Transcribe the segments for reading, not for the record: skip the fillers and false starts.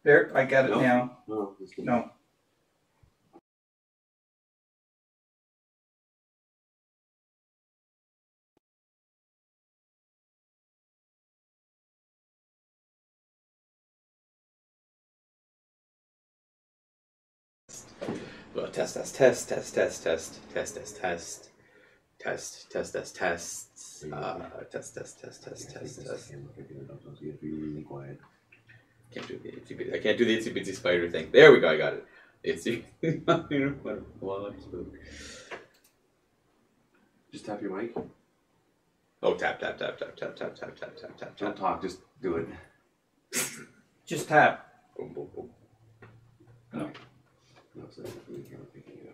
There, I got it now. No. Well, test. Test. Can't do the itsy bitsy. I can't do the itsy bitsy spider thing. There we go. I got it. Itsy. Just tap your mic. Oh, tap. Don't talk. Just do it. Just tap. Boom, boom, boom. No. No, so I'm picking it up.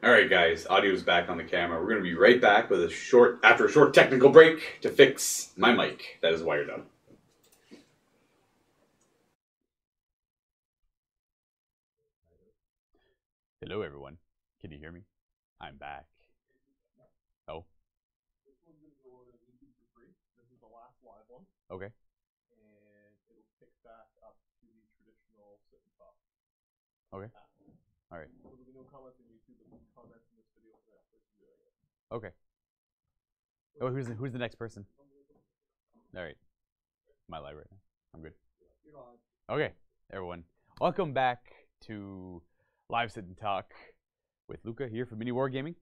All right, guys. Audio's back on the camera. We're going to be right back with after a short technical break to fix my mic that is wired up. Hello, everyone. Can you hear me? I'm back. Oh. This one's going to go on YouTube for free. This is the last live one. Okay. And it'll pick back up to the traditional sit and talk. Okay. All right. So there'll be no comments on YouTube, but there's comments in this video for the next person doing it. Okay. Oh, who's the next person? All right. Am I live right now? I'm good. You're live. Okay, everyone. Welcome back to Live Sit and Talk with Luka here for Mini Wargaming.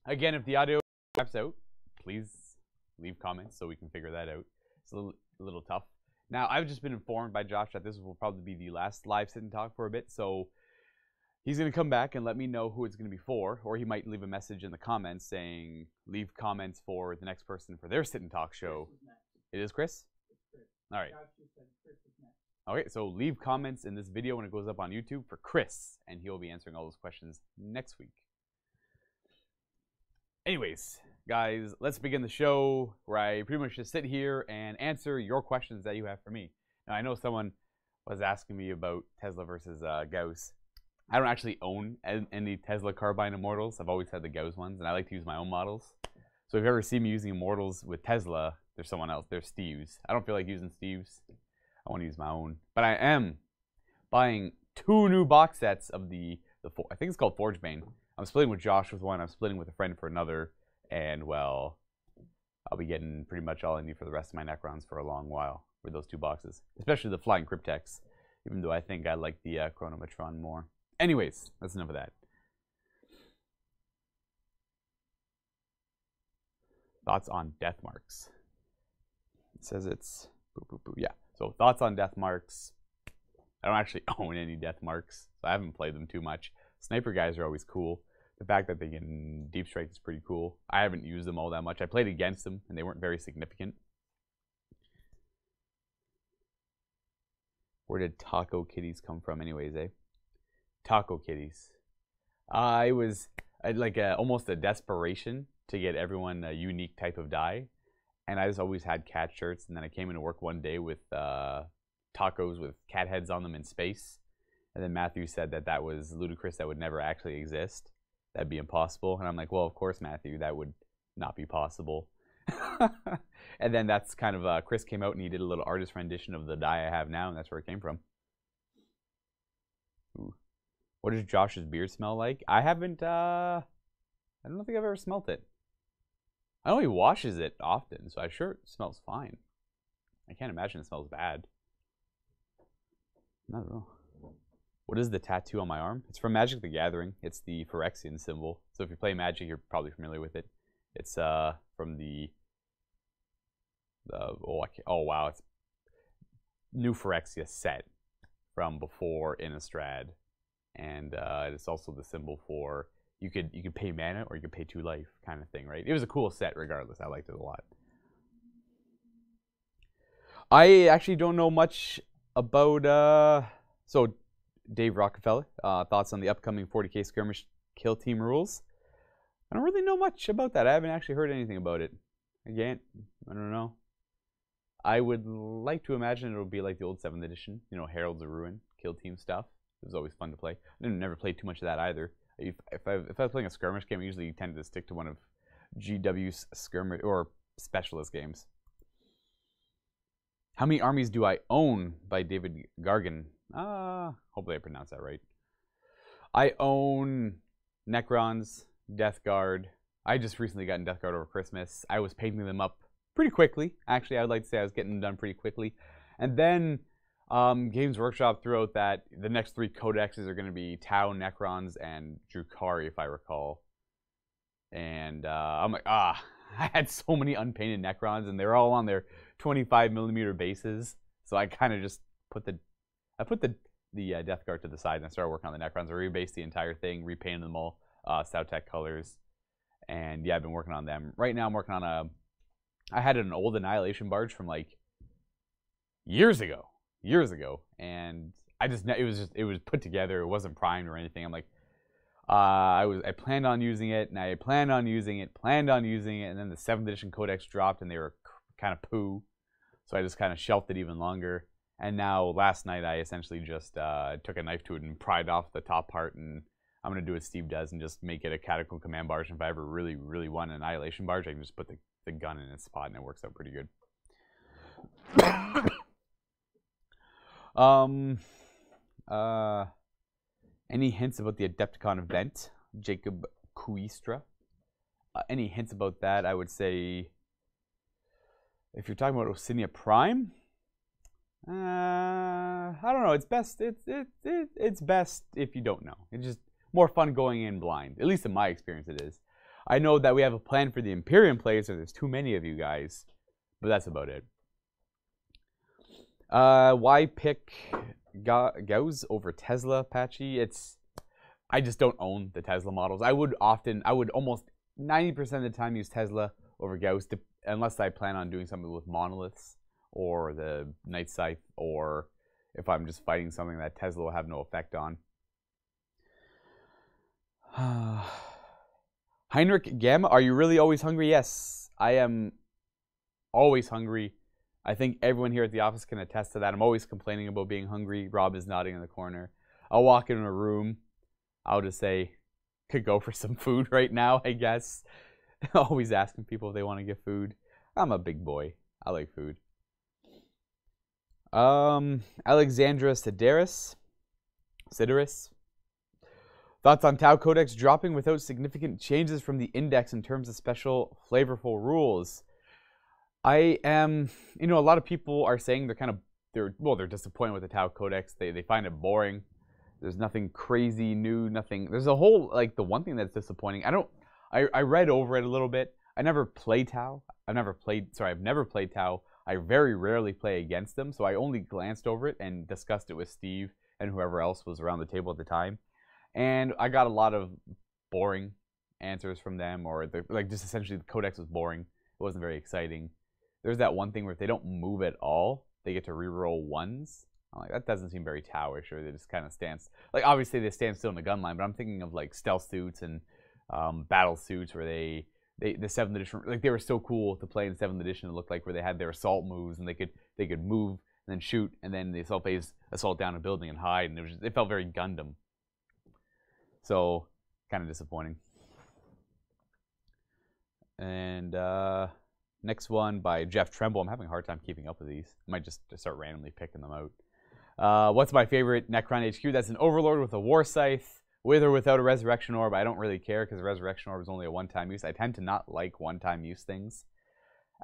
Again, if the audio drops out, please leave comments so we can figure that out. It's a little tough. Now, I've just been informed by Josh that this will probably be the last Live Sit and Talk for a bit, so he's going to come back and let me know who it's going to be for, or he might leave a message in the comments saying, leave comments for the next person for their Sit and Talk show. It is Chris? All right. Okay, so leave comments in this video when it goes up on YouTube for Chris, and he'll be answering all those questions next week. Anyways, guys, let's begin the show where I pretty much just sit here and answer your questions that you have for me. Now, I know someone was asking me about Tesla versus Gauss. I don't actually own any Tesla Carbine Immortals. I've always had the Gauss ones, and I like to use my own models. So if you ever see me using Immortals with Tesla, there's someone else. There's Steve's. I don't feel like using Steve's. I want to use my own. But I am buying 2 new box sets of the I think it's called Forgebane. I'm splitting with Josh with one. I'm splitting with a friend for another. And, well, I'll be getting pretty much all I need for the rest of my Necrons for a long while with those 2 boxes. Especially the Flying Cryptex, even though I think I like the Chronometron more. Anyways, that's enough of that. Thoughts on Death Marks. It says it's... Yeah. So thoughts on Death Marks. I don't actually own any Death Marks, so I haven't played them too much. Sniper guys are always cool. The fact that they can deep strike is pretty cool. I haven't used them all that much. I played against them, and they weren't very significant. Where did Taco Kitties come from anyways, eh? Taco Kitties. It was like almost a desperation to get everyone a unique type of dye. And I just always had cat shirts, and then I came into work one day with tacos with cat heads on them in space. And then Matthew said that that was ludicrous, that would never actually exist. That'd be impossible. And I'm like, well, of course, Matthew, that would not be possible. And then that's kind of, Chris came out and he did a little artist rendition of the dye I have now, and that's where it came from. Ooh. What does Josh's beard smell like? I haven't, I don't think I've ever smelt it. I know he washes it often, so I'm sure it smells fine. I can't imagine it smells bad. Not at all. What is the tattoo on my arm? It's from Magic the Gathering. It's the Phyrexian symbol. So if you play Magic, you're probably familiar with it. It's from the oh wow, it's new Phyrexia set from before Innistrad, and it's also the symbol for you could pay mana or you could pay 2 life kind of thing, right? It was a cool set regardless. I liked it a lot. I actually don't know much about so Dave Rockefeller, thoughts on the upcoming 40k skirmish kill team rules. I don't really know much about that. I haven't actually heard anything about it. Again, I don't know. I would like to imagine it'll be like the old 7th edition, you know, Heralds of Ruin, kill team stuff. It was always fun to play. I never played too much of that either. If I was playing a skirmish game, I usually tended to stick to one of GW's skirmish or specialist games. How Many Armies Do I Own by David Gargan. Hopefully I pronounced that right. I own Necrons, Death Guard. I just recently got Death Guard over Christmas. I was painting them up pretty quickly. Actually, I would like to say I was getting them done pretty quickly. And then Games Workshop threw out that the next 3 codexes are going to be Tau, Necrons, and Drukhari, if I recall. And I'm like, I had so many unpainted Necrons, and they're all on their 25mm bases. So I kind of just put the Death Guard to the side and I started working on the Necrons. I rebased the entire thing, repainted them all Stoutek colors, and yeah, I've been working on them. Right now I'm working on I had an old Annihilation Barge from like years ago, and it was put together. It wasn't primed or anything. I'm like, I planned on using it, and I planned on using it, and then the 7th edition codex dropped, and they were kind of poo, so I just kind of shelved it even longer. And now last night I essentially just took a knife to it and pried off the top part, and I'm gonna do what Steve does and just make it a Catacomb Command Barge. And if I ever really, really want an Annihilation Barge, I can just put the gun in its spot, and it works out pretty good. Any hints about the Adepticon event? Jacob Kuistra. Any hints about that? I would say, if you're talking about Osinia Prime, I don't know. It's best. It's best if you don't know. It's just more fun going in blind. At least in my experience, it is. I know that we have a plan for the Imperium players, so there's too many of you guys, but that's about it. Why pick Gauss over Tesla, Patchy? I just don't own the Tesla models. I would almost 90% of the time use Tesla over Gauss, unless I plan on doing something with monoliths or the Night Scythe, or if I'm just fighting something that Tesla will have no effect on. Heinrich Gamma, are you really always hungry? Yes, I am always hungry. I think everyone here at the office can attest to that. I'm always complaining about being hungry. Rob is nodding in the corner. I'll walk in a room. I'll just say, could go for some food right now, I guess. Always asking people if they want to get food. I'm a big boy. I like food. Alexandra Sideris. Thoughts on Tau Codex dropping without significant changes from the index in terms of special flavorful rules? I am, a lot of people are saying they're disappointed with the Tau Codex. They find it boring. There's nothing crazy new, nothing. There's a whole, the one thing that's disappointing. I read over it a little bit. I never play Tau. I've never played Tau. I very rarely play against them, so I only glanced over it and discussed it with Steve and whoever else was around the table at the time. And I got a lot of boring answers from them, or just essentially the codex was boring. It wasn't very exciting. There's that one thing where if they don't move at all, they get to reroll ones. I'm like, that doesn't seem very Tau-ish, or they just kind of stand. Obviously they stand still in the gun line, but I'm thinking of stealth suits and battle suits where the 7th edition, they were so cool to play in 7th edition. It looked like where they had their assault moves and they could move and then shoot, and then the assault phase assault down a building and hide, and it felt very Gundam. So, kind of disappointing. And next one by Jeff Tremble. I'm having a hard time keeping up with these. I might just start randomly picking them out. What's my favorite Necron HQ? That's an Overlord with a War Scythe, with or without a Resurrection Orb. I don't really care because the Resurrection Orb is only a one-time use. I tend to not like one-time use things.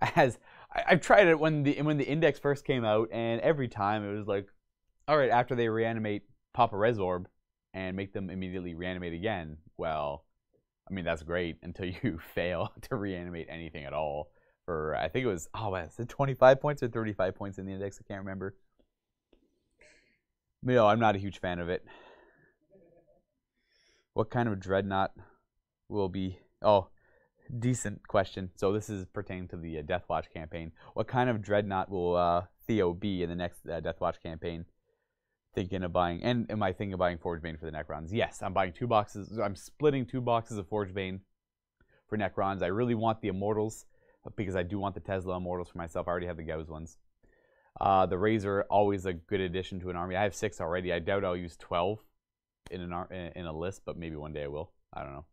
I've tried it when the Index first came out, and every time it was like, all right, after they reanimate pop a res orb and make them immediately reanimate again, well, I mean, that's great until you fail to reanimate anything at all. For, I think it was, is it 25 points or 35 points in the index? I can't remember. But no, I'm not a huge fan of it. What kind of dreadnought will be... Oh, decent question. So this is pertaining to the Deathwatch campaign. What kind of dreadnought will Theo be in the next Deathwatch campaign? Thinking of buying... And am I thinking of buying Forgebane for the Necrons? Yes, I'm buying 2 boxes. I'm splitting 2 boxes of Forgebane for Necrons. I really want the Immortals, because I do want the Tesla Immortals for myself. I already have the Gauss ones. The Razor, always a good addition to an army. I have 6 already. I doubt I'll use 12 in a list, but maybe one day I will. I don't know.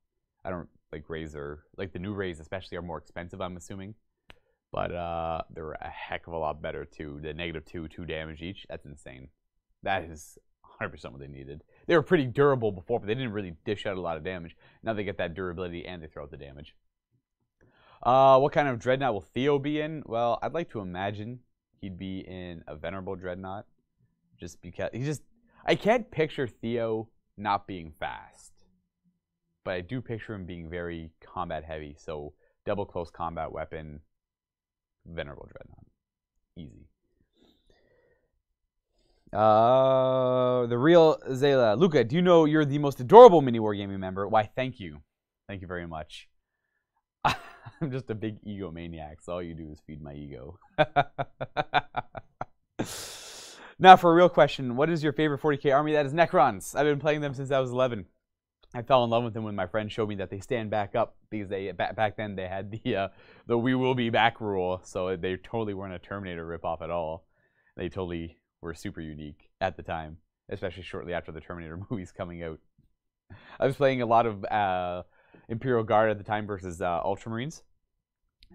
I don't like Razor. Like the new Rays especially are more expensive, I'm assuming. But they're a heck of a lot better too. The -2, 2 damage each. That's insane. That is 100% what they needed. They were pretty durable before, but they didn't really dish out a lot of damage. Now they get that durability and they throw out the damage. What kind of Dreadnought will Theo be in? Well, I'd like to imagine he'd be in a Venerable Dreadnought. Just because I can't picture Theo not being fast. But I do picture him being very combat heavy. So double close combat weapon, Venerable Dreadnought. Easy. The real Zayla. Luka, do you know you're the most adorable mini wargaming member? Why, thank you. Thank you very much. I'm just a big egomaniac, so all you do is feed my ego. Now, for a real question, what is your favorite 40k army? That is Necrons. I've been playing them since I was 11. I fell in love with them when my friend showed me that they stand back up, because they back then they had the "we will be back" rule, so they totally weren't a Terminator ripoff at all. They totally were super unique at the time, especially shortly after the Terminator movies coming out. I was playing a lot of Imperial Guard at the time versus Ultramarines,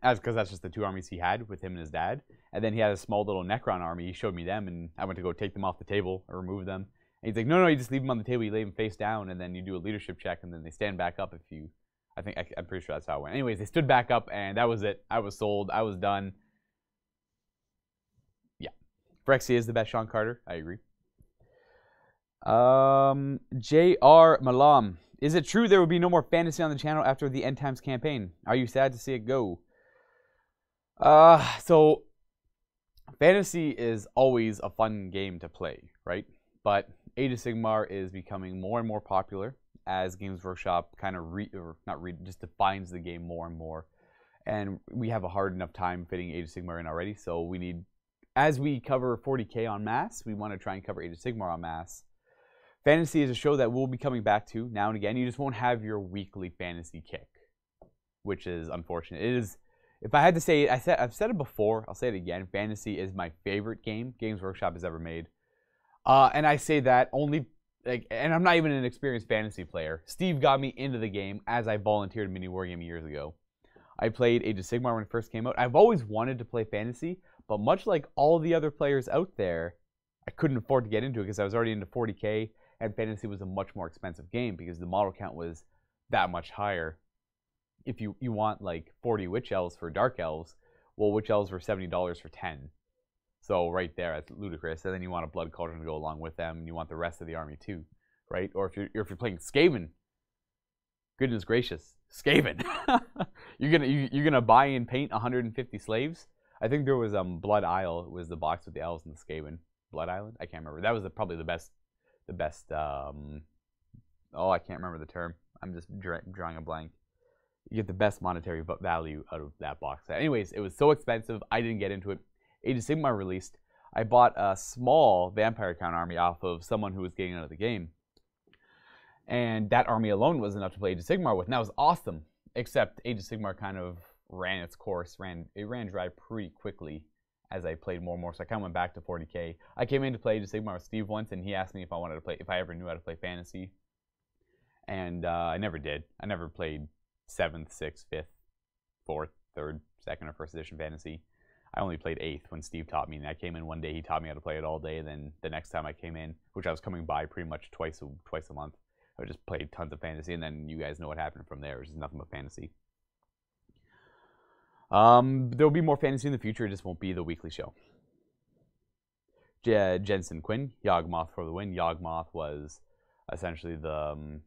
because that's just the 2 armies he had with him and his dad. And then he had a small little Necron army. He showed me them, and I went to go take them off the table or remove them. And he's like, no, you just leave them on the table. You lay them face down, and then you do a leadership check, and then they stand back up if you... I'm pretty sure that's how it went. Anyways, they stood back up, and that was it. I was sold. I was done. Yeah. Phyrexia is the best Sean Carter. I agree. J.R. Malam. Is it true there will be no more fantasy on the channel after the End Times campaign? Are you sad to see it go? So fantasy is always a fun game to play, right? But Age of Sigmar is becoming more and more popular as Games Workshop kind of just defines the game more and more. And we have a hard enough time fitting Age of Sigmar in already, so we need, as we cover 40k en masse, we want to try and cover Age of Sigmar en masse. Fantasy is a show that we'll be coming back to now and again. You just won't have your weekly fantasy kick, which is unfortunate. It is, if I had to say it, I've said it before, I'll say it again. Fantasy is my favorite game Games Workshop has ever made. And I say that only, and I'm not even an experienced fantasy player. Steve got me into the game as I volunteered Mini Wargaming years ago. I played Age of Sigmar when it first came out. I've always wanted to play fantasy, but much like all the other players out there, I couldn't afford to get into it because I was already into 40k, and fantasy was a much more expensive game because the model count was that much higher. If you want like 40 Witch Elves for Dark Elves, well, Witch Elves were $70 for 10. So right there, that's ludicrous. And then you want a Blood Cauldron to go along with them, and you want the rest of the army too, right? Or if you're playing Skaven, goodness gracious, Skaven, you're gonna buy and paint 150 slaves. I think there was Blood Isle was the box with the elves and the Skaven. Blood Island, I can't remember. That was probably the best. Oh, I can't remember the term. I'm just drawing a blank. You get the best monetary value out of that box. Anyways, it was so expensive, I didn't get into it. Age of Sigmar released. I bought a small Vampire Count army off of someone who was getting out of the game. And that army alone was enough to play Age of Sigmar with. And that was awesome. Except Age of Sigmar kind of ran its course. It ran dry pretty quickly as I played more and more. So I kind of went back to 40k. I came in to play Age of Sigmar with Steve once, and he asked me if I ever knew how to play fantasy. And I never did. I never played 7th, 6th, 5th, 4th, 3rd, 2nd, or 1st edition fantasy. I only played 8th when Steve taught me, and I came in one day, he taught me how to play it all day, and then the next time I came in, which I was coming by pretty much twice a month, I just played tons of fantasy, and then you guys know what happened from there. It was just nothing but fantasy. There'll be more fantasy in the future, it just won't be the weekly show. Jensen Quinn, Yawgmoth for the win. Yawgmoth was essentially the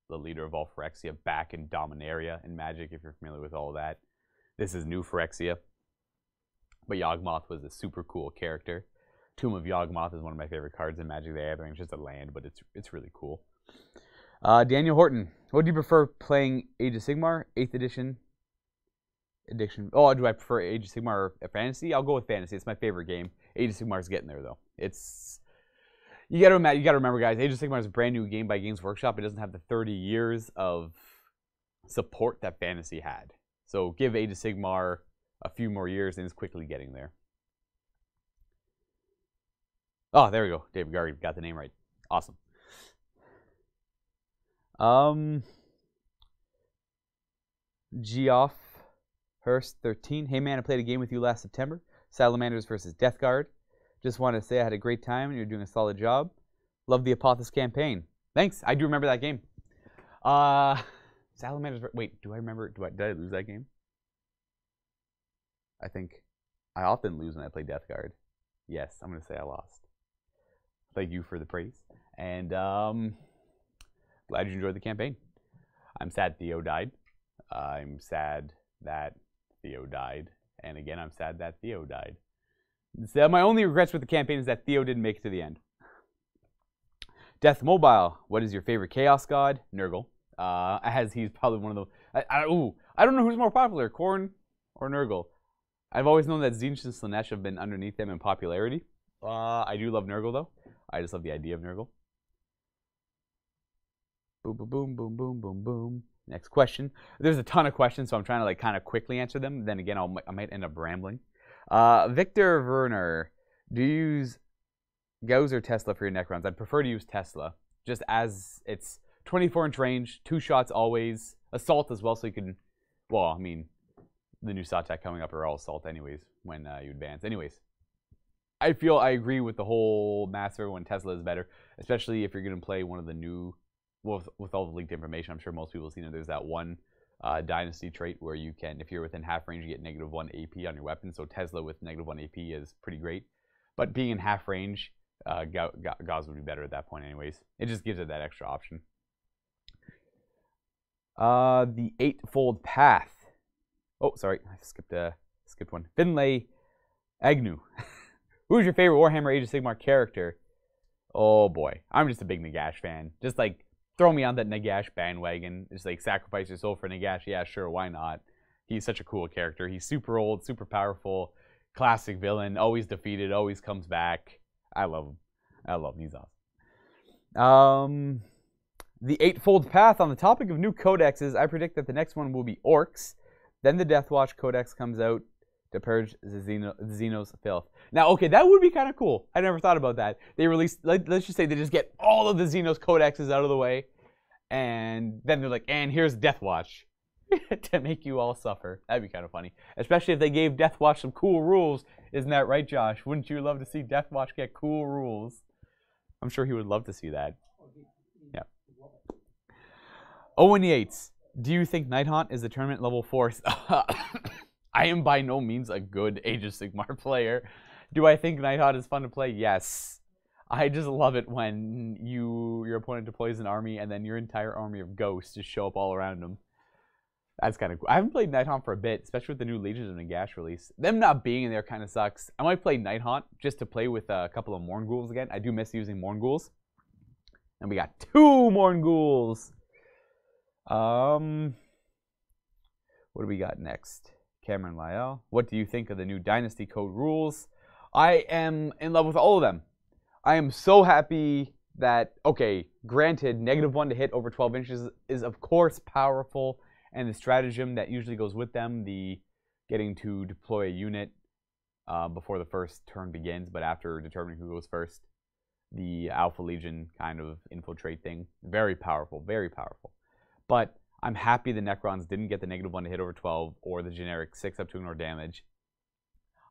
leader of all Phyrexia back in Dominaria in Magic, if you're familiar with all of that. This is new Phyrexia. But Yawgmoth was a super cool character. Tomb of Yawgmoth is one of my favorite cards in Magic the Gathering. It's just a land, but it's really cool. Daniel Horton, what do you prefer playing Age of Sigmar, 8th edition? Oh, do I prefer Age of Sigmar or Fantasy? I'll go with Fantasy. It's my favorite game. Age of Sigmar is getting there though. You gotta remember, guys. Age of Sigmar is a brand new game by Games Workshop. It doesn't have the 30 years of support that Fantasy had. So give Age of Sigmar a few more years, and it's quickly getting there. Oh, there we go. David Gardy got the name right. Awesome. Geoff Hurst 13. Hey man, I played a game with you last September. Salamanders versus Death Guard. Just wanted to say I had a great time and you're doing a solid job. Love the Apophis campaign. Thanks. I do remember that game. Salamanders. Wait, do I remember? Did I lose that game? I think I often lose when I play Death Guard. Yes, I'm going to say I lost. Thank you for the praise. And glad you enjoyed the campaign. I'm sad Theo died. I'm sad that Theo died. And again, I'm sad that Theo died. So my only regrets with the campaign is that Theo didn't make it to the end. Death Mobile. What is your favorite Chaos God? Nurgle. As he's probably one of the... I don't know who's more popular, Khorne or Nurgle. I've always known that Tzeentch and Slaanesh have been underneath them in popularity. I do love Nurgle, though. I just love the idea of Nurgle. Boom, boom, boom, boom, boom, boom, boom. Next question. There's a ton of questions, so I'm trying to like kind of quickly answer them. Then again, I might end up rambling. Victor Werner, do you use Gauss or Tesla for your Necrons? I'd prefer to use Tesla, just as it's 24-inch range, 2 shots always, assault as well, so you can, well, I mean, the new Satek coming up are all assault anyways when you advance. Anyways, I agree with the whole master when Tesla is better, especially if you're going to play one of the new, well, with all the leaked information, I'm sure most people have seen it. There's that one dynasty trait where you can, if you're within half range, you get -1 AP on your weapon. So Tesla with -1 AP is pretty great. But being in half range, Gauss would be better at that point anyways. It just gives it that extra option. The Eightfold Path. Oh, sorry, I skipped one. Finlay Agnew. Who's your favorite Warhammer Age of Sigmar character? Oh boy, I'm just a big Nagash fan. Just like throw me on that Nagash bandwagon. Just like sacrifice your soul for Nagash. Yeah, sure, why not? He's such a cool character. He's super old, super powerful, classic villain, always defeated, always comes back. I love him. I love him. He's awesome. The Eightfold Path. On the topic of new codexes, I predict that the next one will be Orcs. Then the Deathwatch Codex comes out to purge the Xenos filth. Now, okay, that would be kind of cool. I never thought about that. They release, let's just say they just get all of the Xenos Codexes out of the way, and then they're like, and here's Deathwatch to make you all suffer. That'd be kind of funny. Especially if they gave Deathwatch some cool rules. Isn't that right, Josh? Wouldn't you love to see Deathwatch get cool rules? I'm sure he would love to see that. Yeah. Owen Yates. Do you think Nighthaunt is the tournament level force? I am by no means a good Age of Sigmar player. Do I think Nighthaunt is fun to play? Yes. I just love it when your opponent deploys an army and then your entire army of ghosts just show up all around them. That's kind of cool. I haven't played Nighthaunt for a bit, especially with the new Legions of Nagash release. Them not being in there kind of sucks. I might play Nighthaunt just to play with a couple of Mournghouls again. I do miss using Mournghouls. And we got 2 Mournghouls. What do we got next? Cameron Lyell. What do you think of the new Dynasty Code rules? I am in love with all of them. I am so happy that, okay, granted, -1 to hit over 12 inches is of course powerful, and the stratagem that usually goes with them, the getting to deploy a unit before the first turn begins, but after determining who goes first, the Alpha Legion kind of infiltrate thing, very powerful, very powerful. But I'm happy the Necrons didn't get the -1 to hit over 12 or the generic 6 up to ignore damage.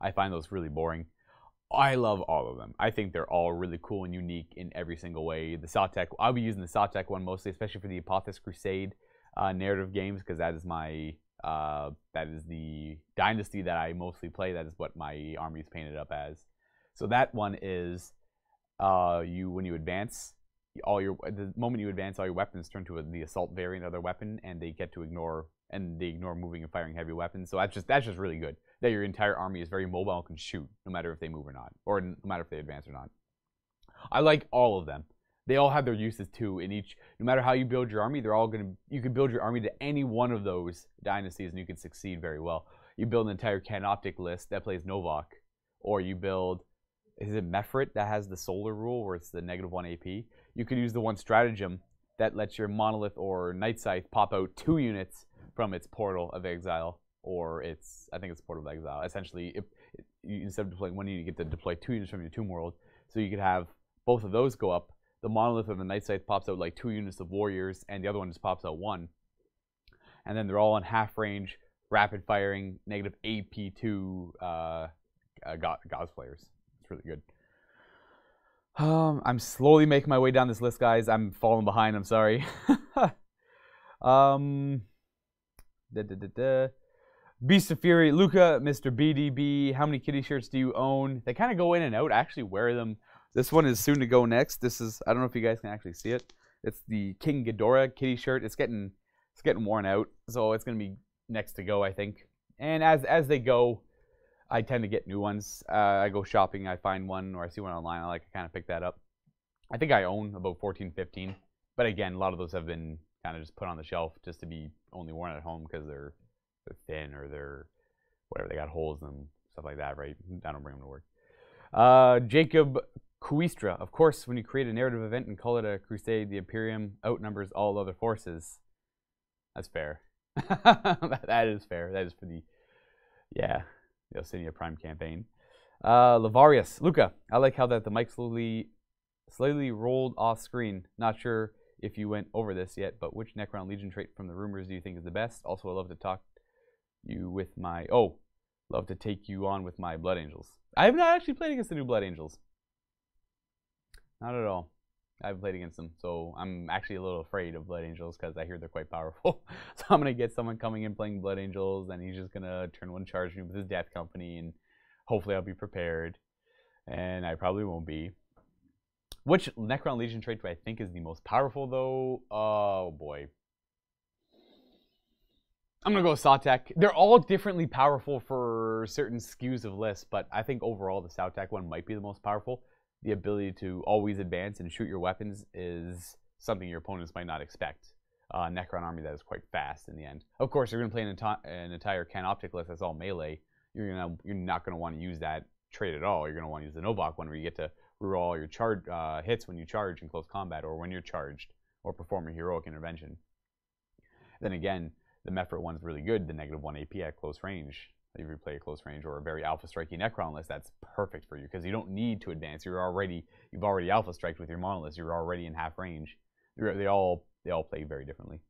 I find those really boring. I love all of them. I think they're all really cool and unique in every single way. The Satek, I'll be using the Satek one mostly, especially for the Apophis Crusade narrative games, because that is my that is the dynasty that I mostly play. That is what my army is painted up as. So that one is when you advance, the moment you advance, all your weapons turn to the assault variant of their weapon, and they get to ignore moving and firing heavy weapons. So that's just really good. That your entire army is very mobile and can shoot, no matter if they move or not, or no matter if they advance or not. I like all of them. They all have their uses too. In each, no matter how you build your army, you can build your army to any one of those dynasties, and you can succeed very well. You build an entire Canoptic list that plays Novak, or you build, is it Mefrit that has the solar rule where it's the -1 AP? You could use the one stratagem that lets your Monolith or Night Scythe pop out 2 units from its Portal of Exile, or I think it's Portal of Exile. Essentially, instead of deploying 1 unit, you get to deploy 2 units from your Tomb World. So you could have both of those go up. The Monolith or the Night Scythe pops out like 2 units of Warriors, and the other one just pops out 1. And then they're all on half range, rapid firing, negative AP2 cosplayers. It's really good. I'm slowly making my way down this list, guys. I'm falling behind. I'm sorry. Beast of Fury, Luka, Mr. BDB. How many kitty shirts do you own? They kind of go in and out. I actually wear them. This one is soon to go next. This is, I don't know if you guys can actually see it. It's the King Ghidorah kitty shirt. It's getting worn out, so it's gonna be next to go, I think. And as they go, I tend to get new ones. I go shopping, I find one, or I see one online, I kind of pick that up. I think I own about 14, 15. But again, a lot of those have been kind of just put on the shelf just to be only worn at home because they're thin or they're whatever, they got holes in them, stuff like that, right? I don't bring them to work. Jacob Kuistra, of course, when you create a narrative event and call it a crusade, the Imperium outnumbers all other forces. That's fair. That is fair. That is for the Ossinia Prime campaign. Lavarius, Luka, I like how that the mic slightly rolled off screen. Not sure if you went over this yet, but which Necron Legion trait from the rumors do you think is the best? Also, I love to take you on with my Blood Angels. I have not actually played against the new Blood Angels. Not at all. I haven't played against them, so I'm actually a little afraid of Blood Angels because I hear they're quite powerful. So I'm going to get someone coming in playing Blood Angels, and he's just going to turn one charge me with his Death Company, and hopefully I'll be prepared. And I probably won't be. Which Necron Legion trait do I think is the most powerful, though? Oh, boy. I'm going to go Sautek. They're all differently powerful for certain SKUs of lists, but I think overall the Sautek one might be the most powerful. The ability to always advance and shoot your weapons is something your opponents might not expect. Necron army that is quite fast in the end. Of course, you're going to play an entire Canoptic list that's all melee. You're not going to want to use that trait at all. You're going to want to use the Novak one where you get to reroll all your hits when you charge in close combat or when you're charged or perform a heroic intervention. Then again, the Mefrit one's really good, the -1 AP at close range. If you play a close range or a very alpha striking Necron list, that's perfect for you because you don't need to advance. You've already alpha striked with your monoliths. You're already in half range. They all play very differently.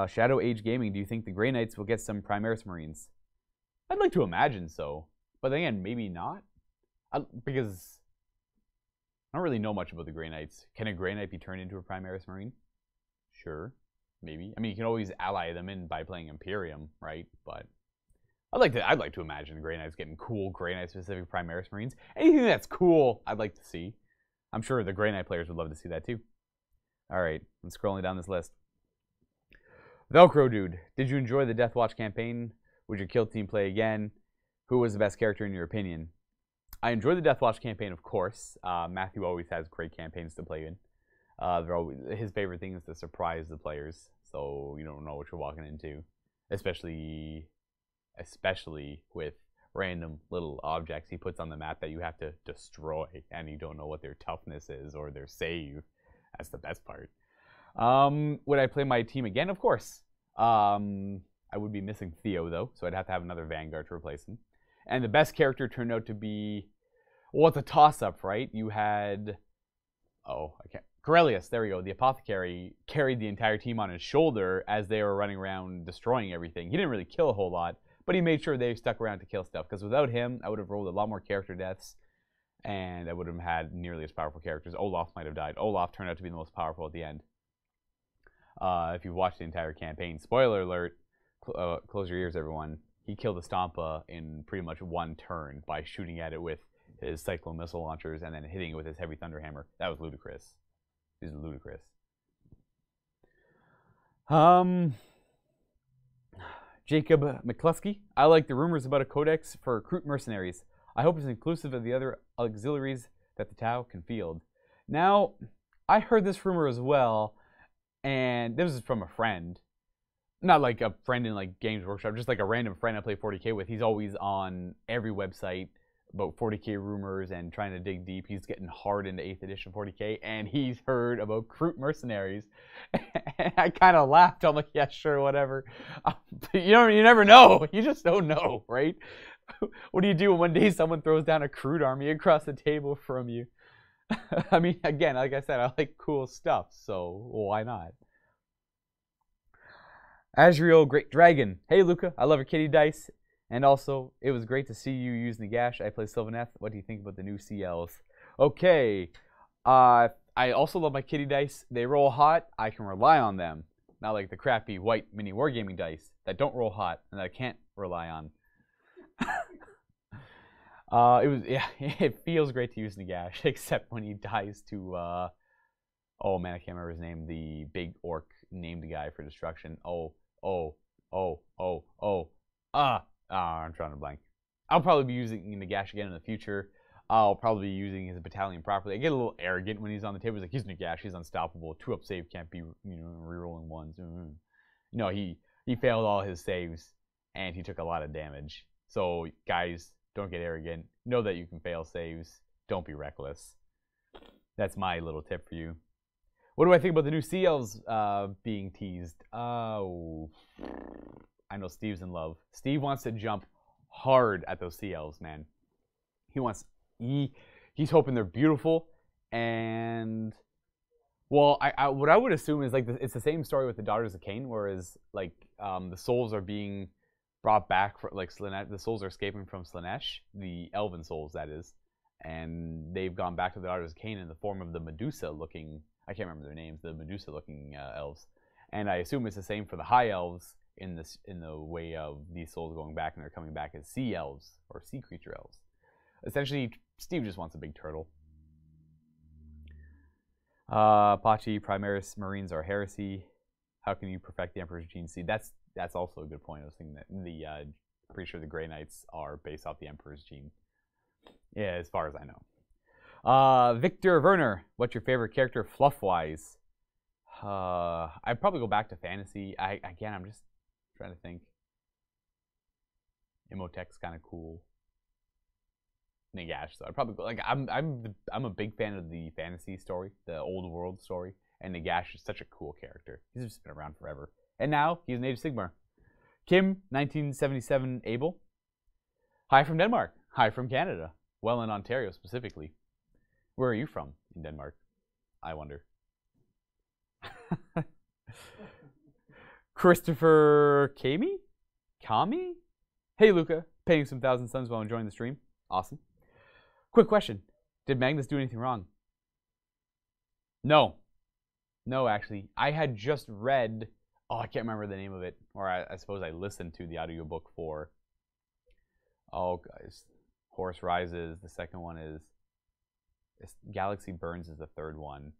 Shadow Age Gaming, do you think the Grey Knights will get some Primaris Marines? I'd like to imagine so, but then again, maybe not, because I don't really know much about the Grey Knights. Can a Grey Knight be turned into a Primaris Marine? Sure. Maybe. I mean, you can always ally them in by playing Imperium, right? But I'd like to imagine the Grey Knights getting cool Grey Knight specific Primaris Marines. Anything that's cool, I'd like to see. I'm sure the Grey Knight players would love to see that too. All right, I'm scrolling down this list. Velcro Dude, did you enjoy the Death Watch campaign? Would your kill team play again? Who was the best character in your opinion? I enjoyed the Death Watch campaign, of course. Matthew always has great campaigns to play in. His favorite thing is to surprise the players, so you don't know what you're walking into, especially with random little objects he puts on the map that you have to destroy, and you don't know what their toughness is or their save. That's the best part. Would I play my team again? Of course. I would be missing Theo though, so I'd have to have another Vanguard to replace him. And the best character turned out to be, well, it's a toss-up, right? You had, Corellius, there we go. The Apothecary carried the entire team on his shoulder as they were running around destroying everything. He didn't really kill a whole lot, but he made sure they stuck around to kill stuff, because without him, I would have rolled a lot more character deaths, and I would have had nearly as powerful characters. Olaf might have died. Olaf turned out to be the most powerful at the end. If you've watched the entire campaign, spoiler alert, close your ears, everyone. he killed the Stompa in pretty much one turn by shooting at it with his Cyclone missile launchers and then hitting it with his Heavy Thunder Hammer. That was ludicrous. He's ludicrous. Jacob McCluskey. I like the rumors about a codex for recruit mercenaries. I hope it's inclusive of the other auxiliaries that the Tau can field. Now, I heard this rumor as well, and this is from a friend. Not like a friend in like Games Workshop, just like a random friend I play 40k with. He's always on every website about 40k rumors and trying to dig deep. He's getting hard into 8th edition 40k, and he's heard about recruit mercenaries. And I kind of laughed. I'm like, yeah, sure, whatever. You never know. You just don't know, right? What do you do when one day someone throws down a crude army across the table from you? I mean, again, like I said, I like cool stuff, so why not? Azriel Great Dragon. Hey, Luka, I love your kitty dice. And also, it was great to see you use Nagash. I play Sylvaneth. What do you think about the new CLs? Okay. I also love my kitty dice. They roll hot. I can rely on them. Not like the crappy white mini wargaming dice that don't roll hot and that I can't rely on. It feels great to use Nagash, except when he dies to oh man, I can't remember his name. The big orc named guy for destruction. I'm trying to blank. I'll probably be using Nagash again in the future. I'll probably be using his battalion properly. I get a little arrogant when he's on the table. He's like, he's Nagash, he's unstoppable. 2-up save can't be, rerolling ones. No, he failed all his saves and he took a lot of damage. So guys, don't get arrogant. Know that you can fail saves. Don't be reckless. That's my little tip for you. What do I think about the new Sea Elves being teased? Oh, I know Steve's in love. Steve wants to jump hard at those Sea Elves, man. He's hoping they're beautiful, and well, what I would assume is like it's the same story with the Daughters of Cain, whereas like the souls are being brought back for like Slaanesh. The souls are escaping from Slaanesh, the elven souls that is, and they've gone back to the Daughters of Cain in the form of the Medusa-looking. I can't remember their names. The Medusa-looking elves, and I assume it's the same for the High Elves in the way of these souls going back, and they're coming back as Sea Elves or Sea Creature Elves. Essentially, Steve just wants a big turtle. Pachi, Primaris Marines are heresy. How can you perfect the Emperor's Gene Seed? That's also a good point. I was thinking that pretty sure the Grey Knights are based off the Emperor's Gene. Yeah, as far as I know. Victor Werner, what's your favorite character fluff-wise? I'd probably go back to fantasy. I'm just trying to think. Imhotep's kind of cool. Nagash, so I'd probably go, like I'm a big fan of the fantasy story, the old world story, and Nagash is such a cool character. He's just been around forever, and now he's an Age of Sigmar. Kim, 1977 Abel. Hi from Denmark. Hi from Canada. Well, in Ontario specifically. Where are you from in Denmark? I wonder. Christopher Kami? Hey Luka, paying some 1,000 suns while enjoying the stream. Awesome. Quick question. Did Magnus do anything wrong? No. No, actually. I had just read... Oh, I can't remember the name of it. Or I suppose I listened to the audiobook for... Oh, guys. Horus Rises. The second one is... Galaxy Burns is the third one.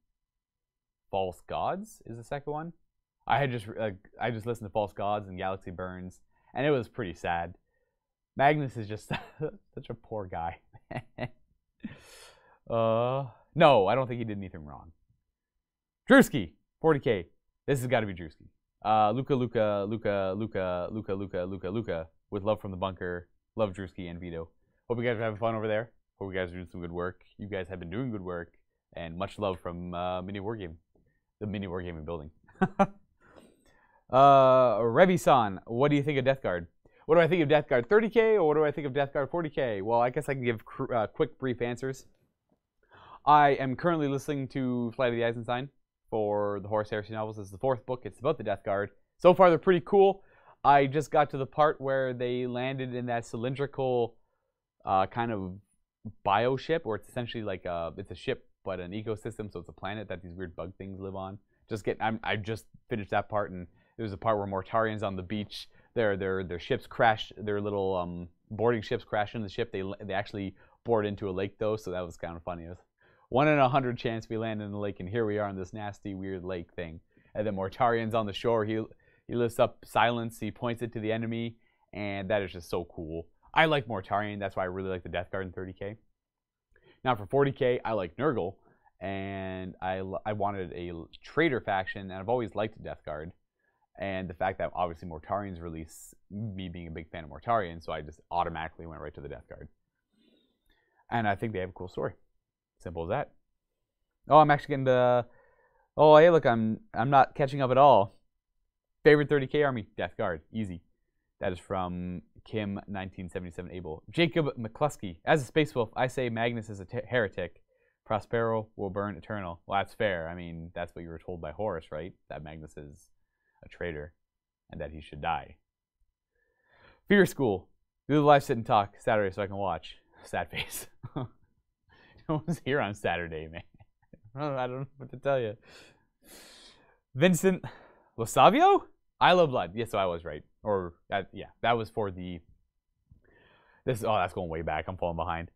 False Gods is the second one. I just listened to False Gods and Galaxy Burns, and it was pretty sad. Magnus is just such a poor guy. No, I don't think he did anything wrong. Drewski, 40k. This has got to be Drewski. Luka, with love from the bunker. Love Drewski and Vito. Hope you guys are having fun over there. Hope you guys are doing some good work. You guys have been doing good work, and much love from Mini Wargame, the Mini Wargaming building. Revi-san, what do you think of Death Guard? What do I think of Death Guard 30k, or what do I think of Death Guard 40k? Well, I guess I can give quick, brief answers. I am currently listening to Flight of the Eisenstein for the Horus Heresy novels. This is the 4th book. It's about the Death Guard. So far, they're pretty cool. I just got to the part where they landed in that cylindrical kind of bioship, where it's essentially like it's a ship, but an ecosystem, so it's a planet that these weird bug things live on. I just finished that part, and there's a part where Mortarian's on the beach. their ships crashed. Their little boarding ships crashed into the ship. They actually board into a lake though, so that was kind of funny. It was 1 in 100 chance we land in the lake, and here we are in this nasty, weird lake thing. And then Mortarian's on the shore. He lifts up silence. He points it to the enemy, and that is just so cool. I like Mortarian. That's why I really like the Death Guard in 30k. Now for 40k, I like Nurgle, and I wanted a traitor faction, and I've always liked the Death Guard. And the fact that obviously Mortarian's release, me being a big fan of Mortarian, so I just automatically went right to the Death Guard. And I think they have a cool story. Simple as that. Oh, I'm actually getting the... Oh, hey, look, I'm not catching up at all. Favorite 30k army? Death Guard. Easy. That is from Kim1977 Abel. Jacob McCluskey. As a space wolf, I say Magnus is a heretic. Prospero will burn eternal. Well, that's fair. I mean, that's what you were told by Horus, right? That Magnus is a traitor and that he should die. Fear School. Do the live sit and talk Saturday so I can watch. Sad face. No one's here on Saturday, man. I don't know what to tell you. Vincent Losavio? I Love Blood. Yes, so I was right. Or, yeah, that was for the... This. Oh, that's going way back. I'm falling behind.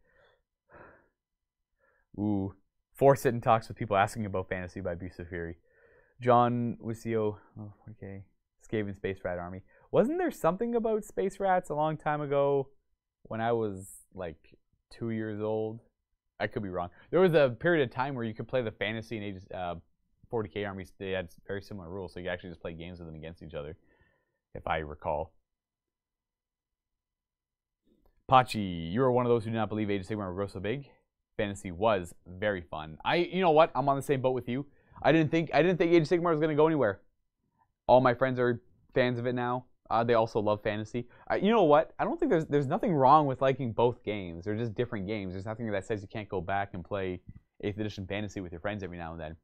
Ooh. 4 sit and talks with people asking about fantasy by Abusive Fury. John Wisio. Oh, okay. Skaven Space Rat Army. Wasn't there something about Space Rats a long time ago when I was, like, 2 years old? I could be wrong. There was a period of time where you could play the fantasy and ages 40k armies. They had very similar rules, so you could actually just play games with them against each other, if I recall. Pachi, you were one of those who did not believe Age of Sigmar would grow so big. Fantasy was very fun. You know what? I'm on the same boat with you. I didn't think Age of Sigmar was going to go anywhere. All my friends are fans of it now. They also love fantasy. You know what? I don't think there's nothing wrong with liking both games. They're just different games. There's nothing that says you can't go back and play 8th edition fantasy with your friends every now and then.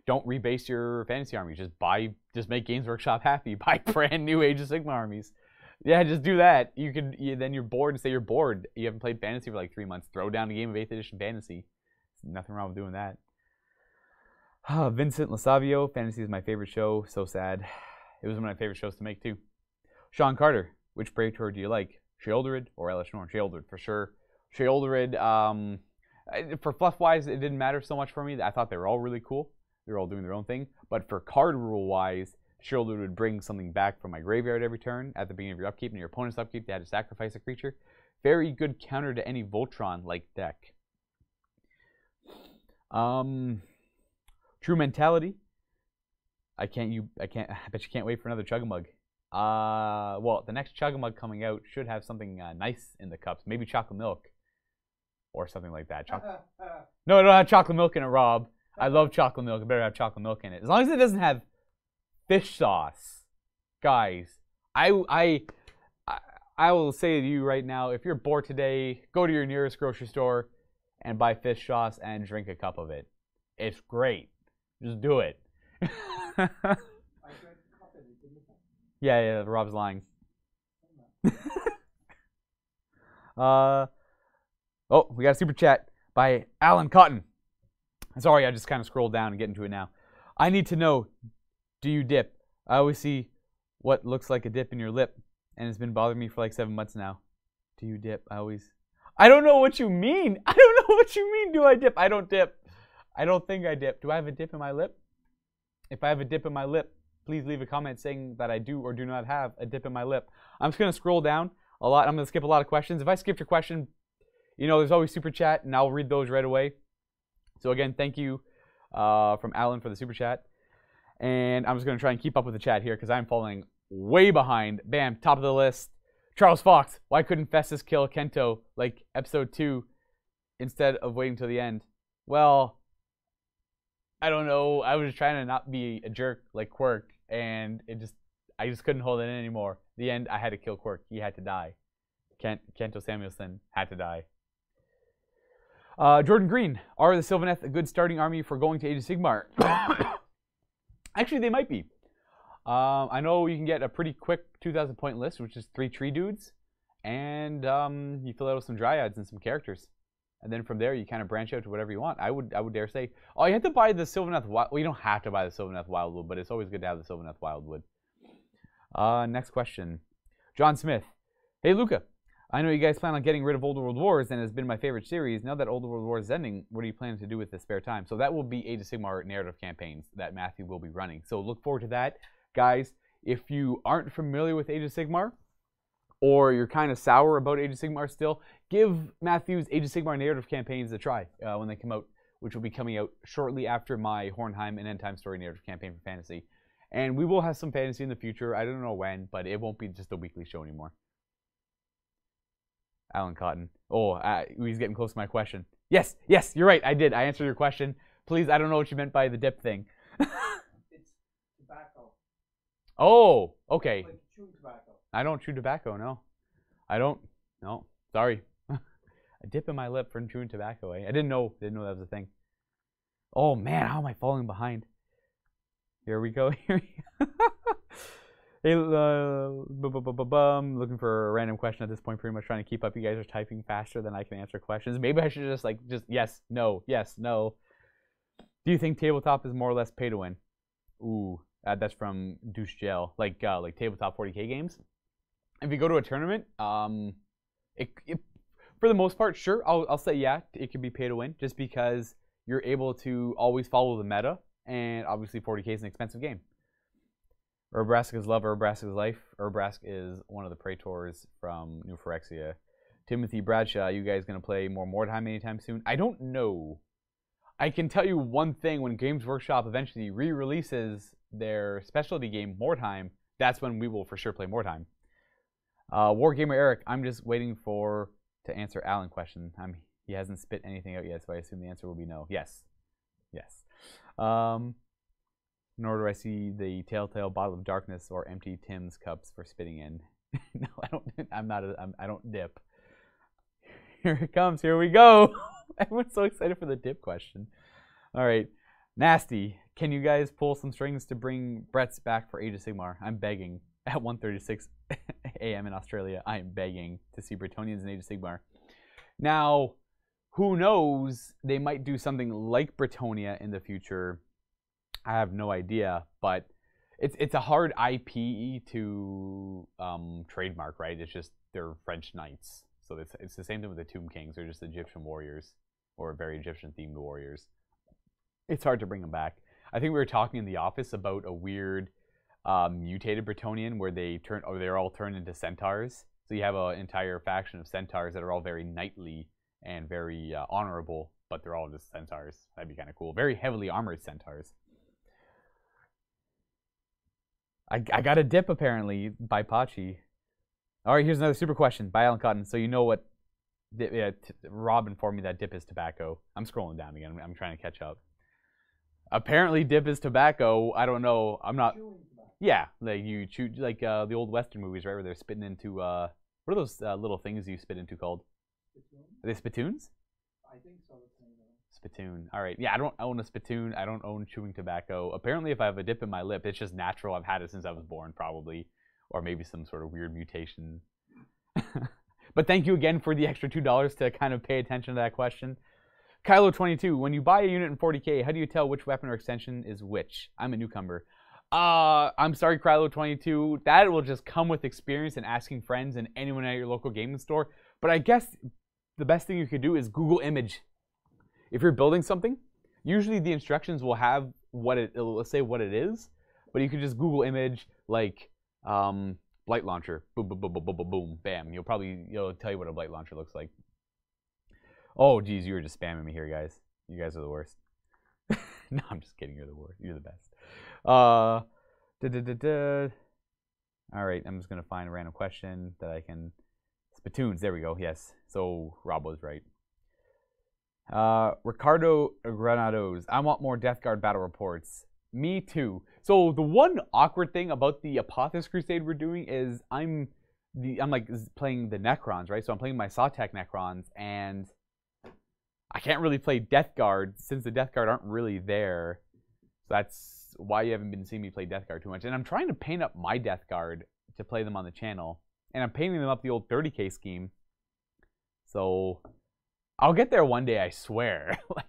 Don't rebase your fantasy armies. Just make Games Workshop happy. Buy brand new Age of Sigmar armies. Yeah, just do that. Then you're bored and say you're bored. You haven't played fantasy for like 3 months. Throw down a game of 8th edition fantasy. There's nothing wrong with doing that. Vincent Lasavio, fantasy is my favorite show. So sad. It was one of my favorite shows to make, too. Sean Carter, which Praetor do you like? Sheoldred or Elish Norn? Sheoldred, for sure. Sheoldred, for fluff-wise, it didn't matter so much for me. I thought they were all really cool. They were all doing their own thing. But for card rule-wise, Sheoldred would bring something back from my graveyard every turn at the beginning of your upkeep. And your opponent's upkeep, they had to sacrifice a creature. Very good counter to any Voltron-like deck. True Mentality. I bet you can't wait for another Chug-a-Mug. Well, the next Chug-a-Mug coming out should have something nice in the cups. Maybe chocolate milk. Or something like that. No, I don't have chocolate milk in it, Rob. I love chocolate milk. It better have chocolate milk in it. As long as it doesn't have fish sauce. Guys, I will say to you right now, if you're bored today, go to your nearest grocery store and buy fish sauce and drink a cup of it. It's great. Just do it. Yeah, Rob's lying. Oh, we got a super chat by Alan Cotton. Sorry, I just kind of scrolled down and get into it now. I need to know, do you dip? I always see what looks like a dip in your lip, and it's been bothering me for like 7 months now. Do you dip? I don't know what you mean. I don't know what you mean, do I dip? I don't dip. I don't think I dip. Do I have a dip in my lip? If I have a dip in my lip, please leave a comment saying that I do or do not have a dip in my lip. I'm just going to scroll down a lot. I'm going to skip a lot of questions. If I skipped your question, you know, there's always super chat, and I'll read those right away. So again, thank you from Alan for the super chat. And I'm just going to try and keep up with the chat here because I'm falling way behind. Bam, top of the list. Charles Fox, why couldn't Festus kill Kento like episode 2 instead of waiting till the end? Well, I don't know. I was just trying to not be a jerk like Quirk, and I just couldn't hold it in anymore. The end, I had to kill Quirk. He had to die. Kento Samuelson had to die. Jordan Green, are the Sylvaneth a good starting army for going to Age of Sigmar? Actually, they might be. I know you can get a pretty quick 2,000 point list, which is 3 tree dudes, and you fill out with some dryads and some characters. And then from there, you kind of branch out to whatever you want. I would dare say, oh, you have to buy the Sylvaneth Wild. Well, you don't have to buy the Sylvaneth Wildwood, but it's always good to have the Sylvaneth Wildwood. Next question. John Smith. Hey, Luka. I know you guys plan on getting rid of Older World Wars, and it's been my favorite series. Now that Older World Wars is ending, what are you planning to do with the spare time? So that will be Age of Sigmar narrative campaigns that Matthew will be running. So look forward to that. Guys, if you aren't familiar with Age of Sigmar, or you're kind of sour about Age of Sigmar still, give Matthew's Age of Sigmar narrative campaigns a try when they come out, which will be coming out shortly after my Hornheim and End Time Story narrative campaign for fantasy. And we will have some fantasy in the future. I don't know when, but it won't be just a weekly show anymore. Alan Cotton. Oh, he's getting close to my question. Yes, you're right. I did. I answered your question. Please, I don't know what you meant by the dip thing. It's tobacco. Oh, okay. Like chewing tobacco. I don't chew tobacco, no. I don't. No, sorry. A dip in my lip for chewing tobacco, eh? I didn't know that was a thing. Oh, man, how am I falling behind? Here we go. Hey, looking for a random question at this point, pretty much trying to keep up. You guys are typing faster than I can answer questions. Maybe I should just yes, no, yes, no. Do you think tabletop is more or less pay to win? Ooh, that's from Douche Gel. Like tabletop 40K games. If you go to a tournament, for the most part, sure, I'll say yeah, it can be pay to win, just because you're able to always follow the meta, and obviously 40K is an expensive game. Urbraska's love, Urbraska's life. Urbrask is one of the Praetors from New Phyrexia. Timothy Bradshaw, you guys going to play more Mordheim anytime soon? I don't know. I can tell you one thing. When Games Workshop eventually re-releases their specialty game, Mordheim, that's when we will for sure play Mordheim. Wargamer Eric, I'm just waiting to answer Alan's question. He hasn't spit anything out yet, so I assume the answer will be no. Yes. Nor do I see the telltale bottle of darkness or empty Tim's cups for spitting in. No, I don't. I don't dip. Here it comes. Here we go. Everyone's so excited for the dip question. All right, Nasty. Can you guys pull some strings to bring Brett's back for Age of Sigmar? I'm begging. At 1:36 a.m. in Australia, I am begging to see Bretonnians in Age of Sigmar. Now, who knows? They might do something like Bretonnia in the future. I have no idea, but it's a hard IP to trademark, right? It's just they're French knights, so it's the same thing with the Tomb Kings. They're just Egyptian warriors, or very Egyptian-themed warriors. It's hard to bring them back. I think we were talking in the office about a weird mutated Bretonnian where they're all turned into centaurs. So you have an entire faction of centaurs that are all very knightly and very honorable, but they're all just centaurs. That'd be kind of cool. Very heavily armored centaurs. I got a dip, apparently, by Pachi. All right, here's another super question by Alan Cotton. So you know what... Rob informed me that dip is tobacco. I'm scrolling down again. I'm trying to catch up. Apparently, dip is tobacco. I don't know. I'm not... Yeah, like you chew... Like the old Western movies, right? Where they're spitting into... what are those little things you spit into called? Are they spittoons? I think so. Spittoon. All right. Yeah, I don't own a spittoon. I don't own chewing tobacco. Apparently, if I have a dip in my lip, it's just natural. I've had it since I was born, probably. Or maybe some sort of weird mutation. But thank you again for the extra $2 to kind of pay attention to that question. Kylo22, when you buy a unit in 40K, how do you tell which weapon or extension is which? I'm a newcomer. I'm sorry, Kylo22. That will just come with experience and asking friends and anyone at your local gaming store. But I guess the best thing you could do is Google image. If you're building something, usually the instructions will have it'll say what it is, but you could just Google image like blight launcher, boom, boom, boom, boom, boom, boom, boom, bam. It'll tell you what a blight launcher looks like. Oh, geez, you were just spamming me here, guys. You guys are the worst. No, I'm just kidding. You're the worst. You're the best. All right, I'm just gonna find a random question that I can. Spittoons. There we go. Yes. So Rob was right. Ricardo Granados. I want more Death Guard battle reports. Me too. So the one awkward thing about the Apothis Crusade we're doing is I'm like playing the Necrons, right? So I'm playing my Sawtech Necrons, and I can't really play Death Guard since the Death Guard aren't really there. So that's why you haven't been seeing me play Death Guard too much. And I'm trying to paint up my Death Guard to play them on the channel, and I'm painting them up the old 30K scheme. So I'll get there one day, I swear. Like,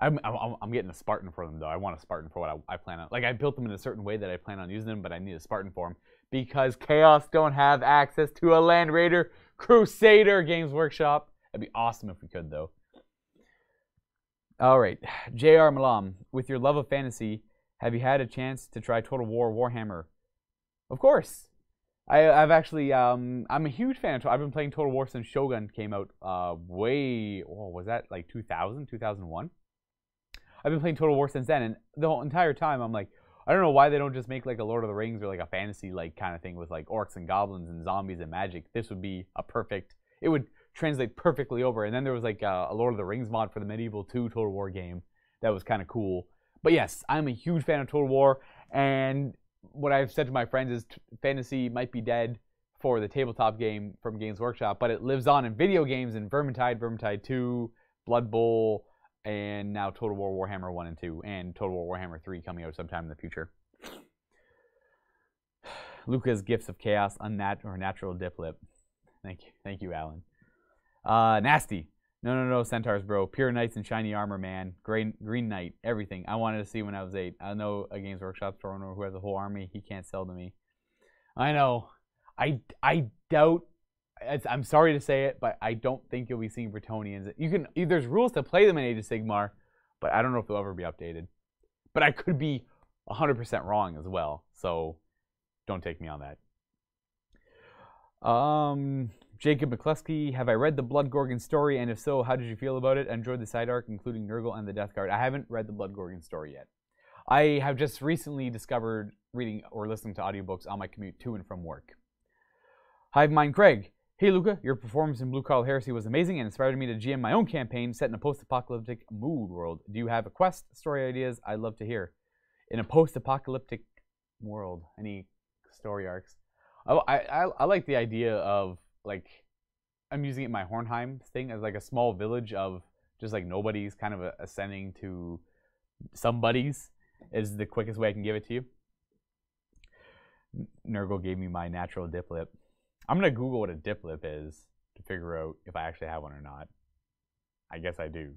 I'm getting a Spartan for them though. I want a Spartan for what I plan on. Like I built them in a certain way that I plan on using them, but I need a Spartan for them because Chaos don't have access to a Land Raider Crusader Games Workshop. That'd be awesome if we could though. All right, J.R. Malam, with your love of fantasy, have you had a chance to try Total War Warhammer? Of course. I've actually, I'm a huge fan of I've been playing Total War since Shogun came out was that like 2000, 2001? I've been playing Total War since then, and the whole entire time I'm like, I don't know why they don't just make like a Lord of the Rings or like a fantasy like kind of thing with like orcs and goblins and zombies and magic. This would be a perfect, it would translate perfectly over. And then there was like a Lord of the Rings mod for the Medieval 2 Total War game that was kind of cool. But yes, I'm a huge fan of Total War, and what I've said to my friends is fantasy might be dead for the tabletop game from Games Workshop, but it lives on in video games in Vermintide, Vermintide 2, Blood Bowl, and now Total War Warhammer 1 and 2, and Total War Warhammer 3 coming out sometime in the future. Luka's Gifts of Chaos, Natural Dip Lip. Thank you, Alan. Nasty. No, Centaurs, bro. Pure Knights and shiny armor, man. Green Knight, everything. I wanted to see when I was 8. I know a Games Workshop store owner who has a whole army. He can't sell to me. I know. I doubt. I'm sorry to say it, but I don't think you'll be seeing Bretonnians. You can. There's rules to play them in Age of Sigmar, but I don't know if they'll ever be updated. But I could be 100% wrong as well. So don't take me on that. Jacob McCluskey, have I read the Blood Gorgon story? And if so, how did you feel about it? I enjoyed the side arc, including Nurgle and the Death Guard. I haven't read the Blood Gorgon story yet. I have just recently discovered reading or listening to audiobooks on my commute to and from work. Hive Mind Craig. Hey Luka, your performance in Blue Collar Heresy was amazing and inspired me to GM my own campaign set in a post-apocalyptic mood world. Do you have a quest, story ideas? I'd love to hear. In a post-apocalyptic world, any story arcs? I like the idea of, like, I'm using it in my Hornheim thing as like a small village of just like nobodies kind of ascending to somebodies is the quickest way I can give it to you. Nurgle gave me my natural dip lip. I'm going to Google what a dip lip is to figure out if I actually have one or not. I guess I do.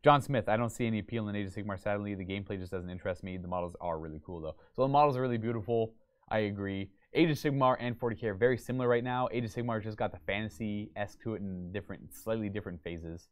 John Smith, I don't see any appeal in Age of Sigmar, sadly. The gameplay just doesn't interest me. The models are really cool, though. So the models are really beautiful. I agree. Age of Sigmar and 40k are very similar right now. Age of Sigmar just got the fantasy-esque to it in slightly different phases.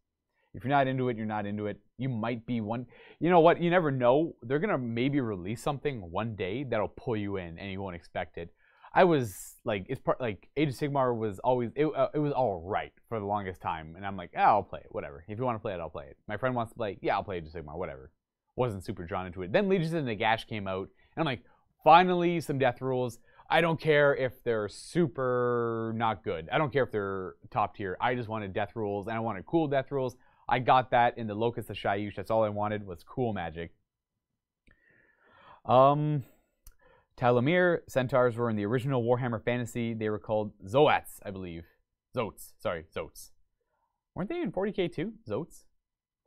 If you're not into it, you're not into it. You might be one. You know what? You never know. They're going to maybe release something one day that'll pull you in and you won't expect it. I was like, Age of Sigmar was always, it was all right for the longest time. And I'm like, I'll play it, whatever. If you want to play it, I'll play it. My friend wants to play, yeah, I'll play Age of Sigmar, whatever. Wasn't super drawn into it. Then Legions of Nagash came out, and I'm like, finally, some death rules. I don't care if they're super not good. I don't care if they're top tier. I just wanted death rules, and I wanted cool death rules. I got that in the Locust of Shayush. That's all I wanted was cool magic. Talamir, Centaurs were in the original Warhammer Fantasy. They were called Zoats, I believe. Zoats. Sorry, Zoats. Weren't they in 40k too? Zoats?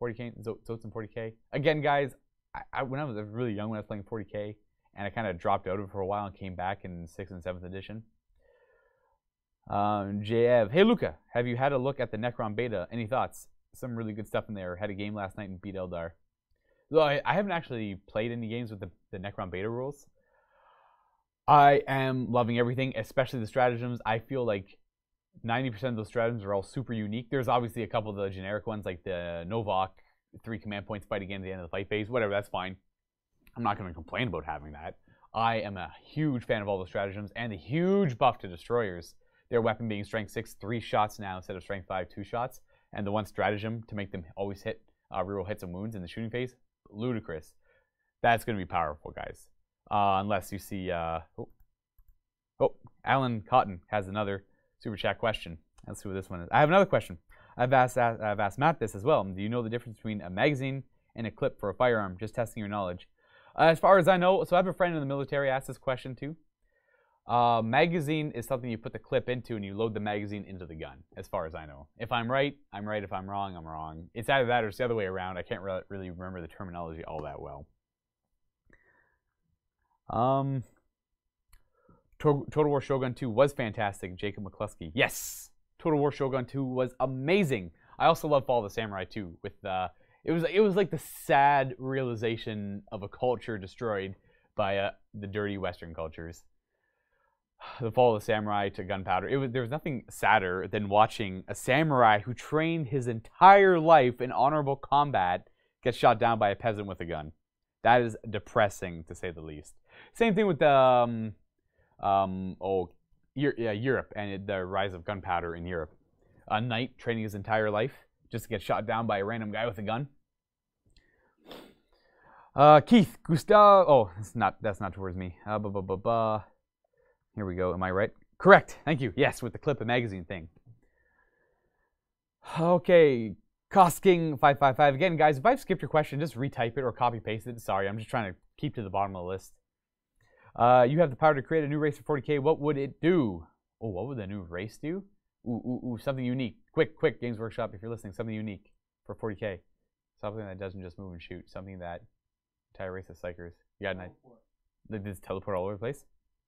40k, Zoats and 40k. Again, guys, when I was really young when I was playing 40k, and I kind of dropped out of it for a while and came back in 6th and 7th edition. JF, hey Luka, have you had a look at the Necron beta? Any thoughts? Some really good stuff in there. Had a game last night and beat Eldar. Though I haven't actually played any games with the Necron beta rules. I am loving everything, especially the stratagems. I feel like 90% of those stratagems are all super unique. There's obviously a couple of the generic ones, like the Novak, 3 command points fight again at the end of the fight phase. Whatever, that's fine. I'm not going to complain about having that. I am a huge fan of all the stratagems and the huge buff to destroyers. Their weapon being strength 6, 3 shots now instead of strength 5, 2 shots. And the one stratagem to make them always hit reroll hits and wounds in the shooting phase. Ludicrous. That's going to be powerful, guys. Unless you see... Alan Cotton has another super chat question. Let's see what this one is. I have another question. I've asked Matt this as well. Do you know the difference between a magazine and a clip for a firearm? Just testing your knowledge. As far as I know, so I have a friend in the military asked this question too. Magazine is something you put the clip into and you load the magazine into the gun, as far as I know. If I'm right, I'm right. If I'm wrong, I'm wrong. It's either that or it's the other way around. I can't really remember the terminology all that well. Total War Shogun 2 was fantastic, Jacob McCluskey. Yes! Total War Shogun 2 was amazing. I also love Fall of the Samurai 2 with It was like the sad realization of a culture destroyed by the dirty Western cultures. The fall of the samurai to gunpowder. There was nothing sadder than watching a samurai who trained his entire life in honorable combat get shot down by a peasant with a gun. That is depressing, to say the least. Same thing with the Europe and the rise of gunpowder in Europe. A knight training his entire life just to get shot down by a random guy with a gun. Keith, Gustav. Oh, that's not towards me. Here we go. Am I right? Correct. Thank you. Yes, with the clip of magazine thing. Okay. Costking555. Again, guys, if I've skipped your question, just retype it or copy paste it. Sorry, I'm just trying to keep to the bottom of the list. You have the power to create a new race for 40K. What would it do? Oh, what would the new race do? Ooh, something unique. Quick, Games Workshop, if you're listening, something unique for 40K. Something that doesn't just move and shoot. Something that entire race of psychers. You got a night. They just teleport all over the place.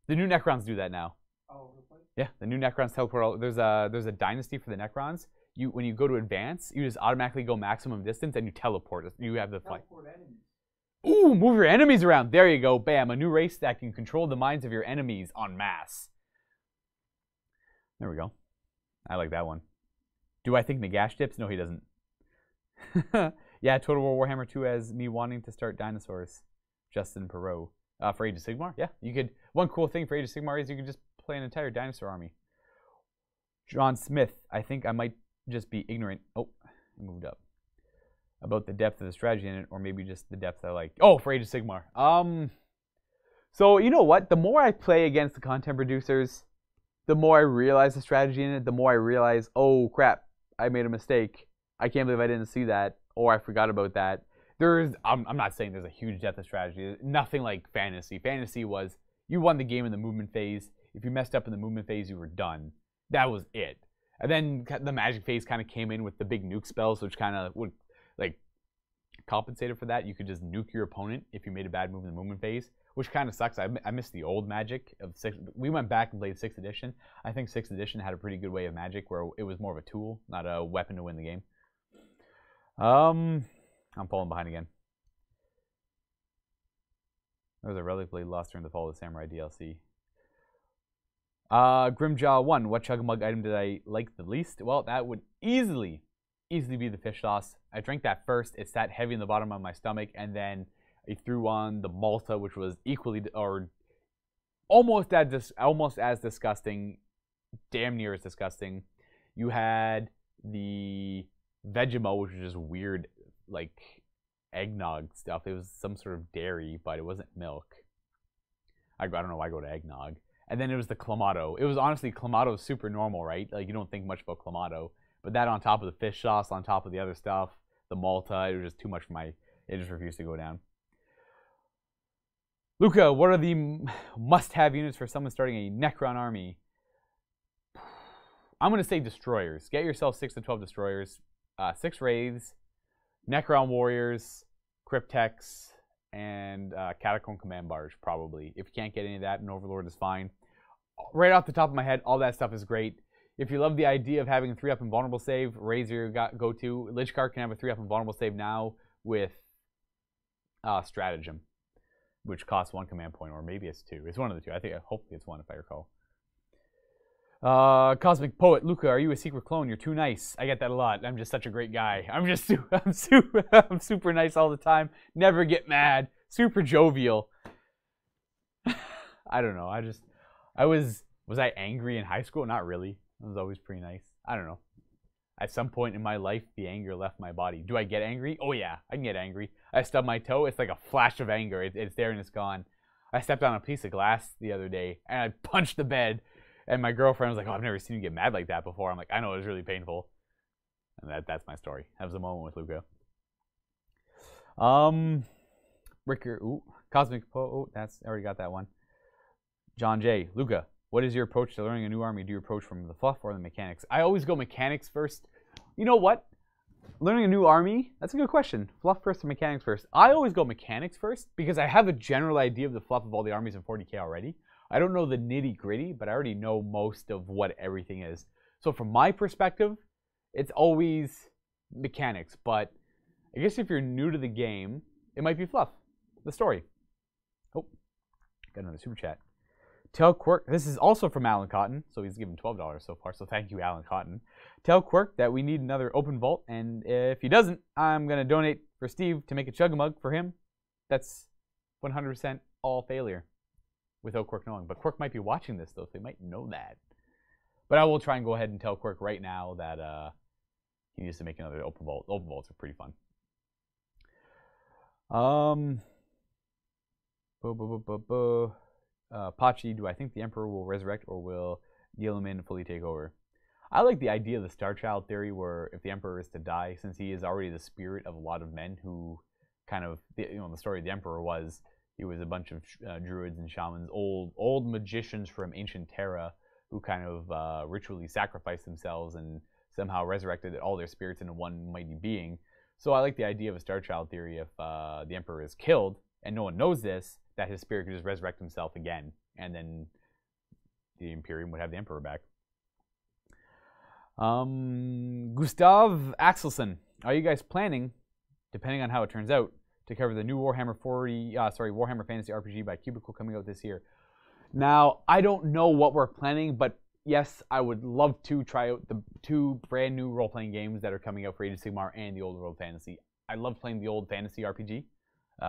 The new Necrons do that now. All over the place? Yeah, the new Necrons teleport all. There's a dynasty for the Necrons. When you go to advance, you just automatically go maximum distance and you teleport. You have the flight. Teleport enemies. Ooh, move your enemies around. There you go. Bam, a new race that can control the minds of your enemies en masse. There we go. I like that one. Do I think Nagash dips? No, he doesn't. Yeah, Total War Warhammer 2 has me wanting to start dinosaurs. Justin Perot. For Age of Sigmar? Yeah, you could. One cool thing for Age of Sigmar is you could just play an entire dinosaur army. John Smith. I think I might just be ignorant. Oh, I moved up. About the depth of the strategy in it, or maybe just the depth I like. Oh, for Age of Sigmar. So you know what? The more I play against the content producers, the more I realize the strategy in it, the more I realize, oh crap, I made a mistake. I can't believe I didn't see that, or I forgot about that. I'm not saying there's a huge depth of strategy. Nothing like fantasy. Fantasy was, you won the game in the movement phase. If you messed up in the movement phase, you were done. That was it. And then the magic phase kind of came in with the big nuke spells, which kind of would, like, compensated for that. You could just nuke your opponent if you made a bad move in the movement phase, which kind of sucks. I miss the old magic of 6th. We went back and played 6th edition. I think 6th edition had a pretty good way of magic where it was more of a tool, not a weapon to win the game. I'm falling behind again. There was a relic blade lost during the Fall of the Samurai DLC. Grimjaw 1. What Chug-a-Mug item did I like the least? Well, that would easily be the fish sauce. I drank that first. It sat heavy in the bottom of my stomach, and then I threw on the Malta, which was equally or almost as disgusting, damn near as disgusting. You had the Vegemite, which was just weird, like eggnog stuff. It was some sort of dairy, but it wasn't milk. I don't know why I go to eggnog. And then it was the Clamato. It was honestly, Clamato is super normal, right? Like, you don't think much about Clamato. But that on top of the fish sauce, on top of the other stuff, the Malta, it was just too much for it just refused to go down. Luka, what are the must-have units for someone starting a Necron army? I'm going to say destroyers. Get yourself 6 to 12 destroyers, 6 wraiths, Necron warriors, Cryptex, and Catacomb Command Barge, probably. If you can't get any of that, an Overlord is fine. Right off the top of my head, all that stuff is great. If you love the idea of having a 3-up invulnerable save, Wraiths are your go-to. Lichkar can have a 3-up invulnerable save now with Stratagem, which costs 1 command point, or maybe it's 2. It's one of the 2. I think, hopefully it's 1 if I recall. Cosmic Poet, Luka, are you a secret clone? You're too nice. I get that a lot. I'm just such a great guy. I'm super nice all the time. Never get mad. Super jovial. I don't know. Was I angry in high school? Not really. I was always pretty nice. I don't know. At some point in my life, the anger left my body. Do I get angry? Oh yeah, I can get angry. I stub my toe. It's like a flash of anger. It's there and it's gone. I stepped on a piece of glass the other day and I punched the bed. And my girlfriend was like, "Oh, I've never seen you get mad like that before." I'm like, "I know, it was really painful." And that's my story. That was the moment with Luka. Ricker, Cosmic Poe. I already got that one. John J. Luka, what is your approach to learning a new army? Do you approach from the fluff or the mechanics? I always go mechanics first. You know what? Learning a new army, that's a good question. Fluff first or mechanics first? I always go mechanics first because I have a general idea of the fluff of all the armies in 40K already. I don't know the nitty gritty, but I already know most of what everything is. So from my perspective, it's always mechanics. But I guess if you're new to the game, it might be fluff. The story. Oh, got another super chat. Tell Quirk, this is also from Alan Cotton, so he's given $12 so far, so thank you, Alan Cotton. Tell Quirk that we need another open vault, and if he doesn't, I'm going to donate for Steve to make a chug-a-mug for him. That's 100% all failure, without Quirk knowing. But Quirk might be watching this, though, so he might know that. But I will try and go ahead and tell Quirk right now that he needs to make another open vault. Open vaults are pretty fun. Pachi, do I think the Emperor will resurrect or will Gilliman fully take over? I like the idea of the Star Child theory where if the Emperor is to die, since he is already the spirit of a lot of men who kind of, the story of the Emperor was, he was a bunch of druids and shamans, old magicians from ancient Terra who kind of ritually sacrificed themselves and somehow resurrected all their spirits into one mighty being. So I like the idea of a Star Child theory if the Emperor is killed and no one knows this, that his spirit could just resurrect himself again, and then the Imperium would have the Emperor back. Gustav Axelson, are you guys planning, depending on how it turns out, to cover the new Warhammer Fantasy RPG by Cubicle coming out this year? Now, I don't know what we're planning, but yes, I would love to try out the 2 brand new role-playing games that are coming out for Age of Sigmar and the old World Fantasy. I loved playing the old Fantasy RPG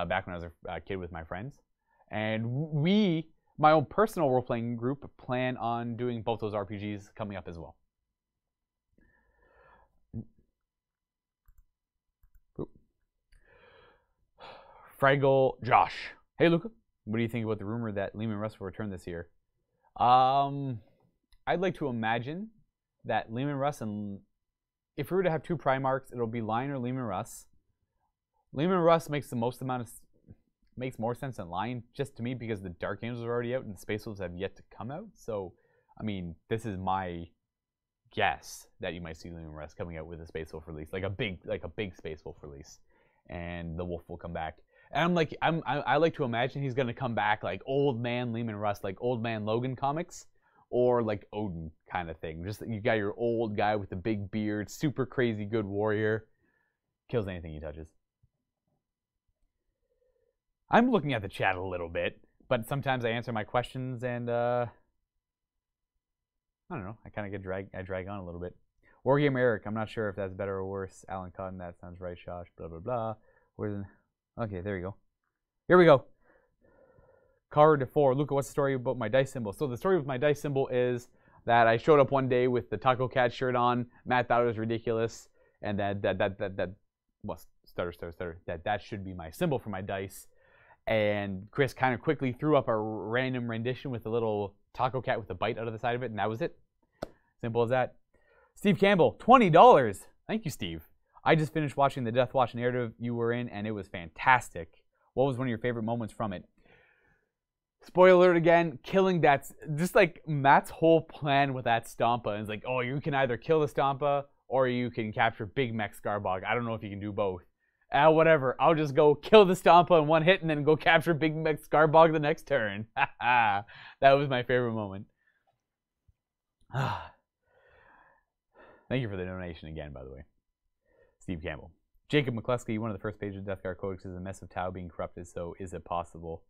back when I was a kid with my friends. And we, my own personal role-playing group, plan on doing both those RPGs coming up as well. Fraggle Josh. Hey, Luka. What do you think about the rumor that Leman Russ will return this year? I'd like to imagine that Leman Russ, and if we were to have 2 Primarchs, it'll be Lion or Leman Russ. Leman Russ makes makes more sense than Lion, just to me, because the Dark Angels are already out and the Space Wolves have yet to come out. So, I mean, this is my guess that you might see Leman Russ coming out with a Space Wolf release, like a big Space Wolf release, and the Wolf will come back. And I like to imagine he's gonna come back like old man Leman Russ, like old man Logan comics, or like Odin kind of thing. Just you got your old guy with the big beard, super crazy good warrior, kills anything he touches. I'm looking at the chat a little bit, but sometimes I answer my questions and I don't know. I kind of drag on a little bit. Wargame Eric, I'm not sure if that's better or worse. Alan Cotton, that sounds right. Shosh, blah blah blah. Okay, there you go. Here we go. Card 4. Luka, what's the story about my dice symbol? So the story with my dice symbol is that I showed up one day with the Taco Cat shirt on. Matt thought it was ridiculous, and that should be my symbol for my dice. And Chris kind of quickly threw up a random rendition with a little Taco Cat with a bite out of the side of it, and that was it. Simple as that. Steve Campbell, $20. Thank you, Steve. I just finished watching the Death Watch narrative you were in, and it was fantastic. What was one of your favorite moments from it? Spoiler alert again, killing that, just like Matt's whole plan with that Stompa is like, oh, you can either kill the Stompa or you can capture Big Mech Scarbog. I don't know if you can do both. Whatever, I'll just go kill the Stompa in one hit and then go capture Big Mech Scarbog the next turn. That was my favorite moment. Thank you for the donation again, by the way. Steve Campbell. Jacob McCluskey, one of the first pages of Death Guard Codex is a mess of Tau being corrupted, so is it possible?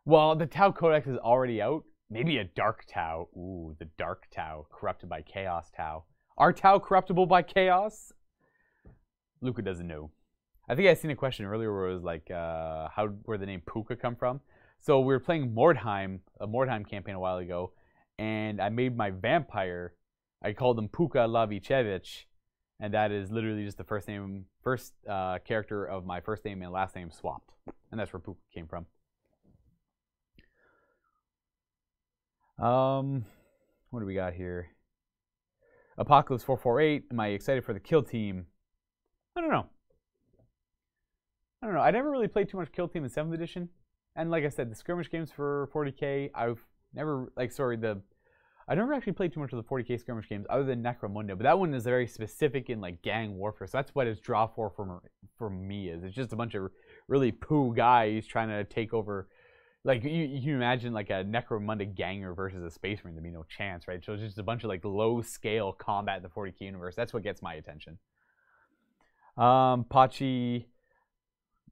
Well, the Tau Codex is already out. Maybe a Dark Tau. Ooh, the Dark Tau, corrupted by Chaos Tau. Are Tau corruptible by Chaos? Luka doesn't know. I think I seen a question earlier where it was like, where the name Puka come from? So we were playing Mordheim, a Mordheim campaign a while ago, and I made my vampire, I called him Puka Lavichevich, and that is literally just the first character of my first name and last name swapped. And that's where Puka came from. What do we got here? Apocalypse 448. Am I excited for the Kill Team? I don't know. I never really played too much Kill Team in 7th edition. And like I said, the skirmish games for 40k, I never actually played too much of the 40k skirmish games other than Necromunda. But that one is very specific in like gang warfare. So that's what its draw for me is. It's just a bunch of really poo guys trying to take over. Like, you can imagine like a Necromunda ganger versus a Space Marine. There'd be no chance, right? So it's just a bunch of like low-scale combat in the 40k universe. That's what gets my attention. Pachi,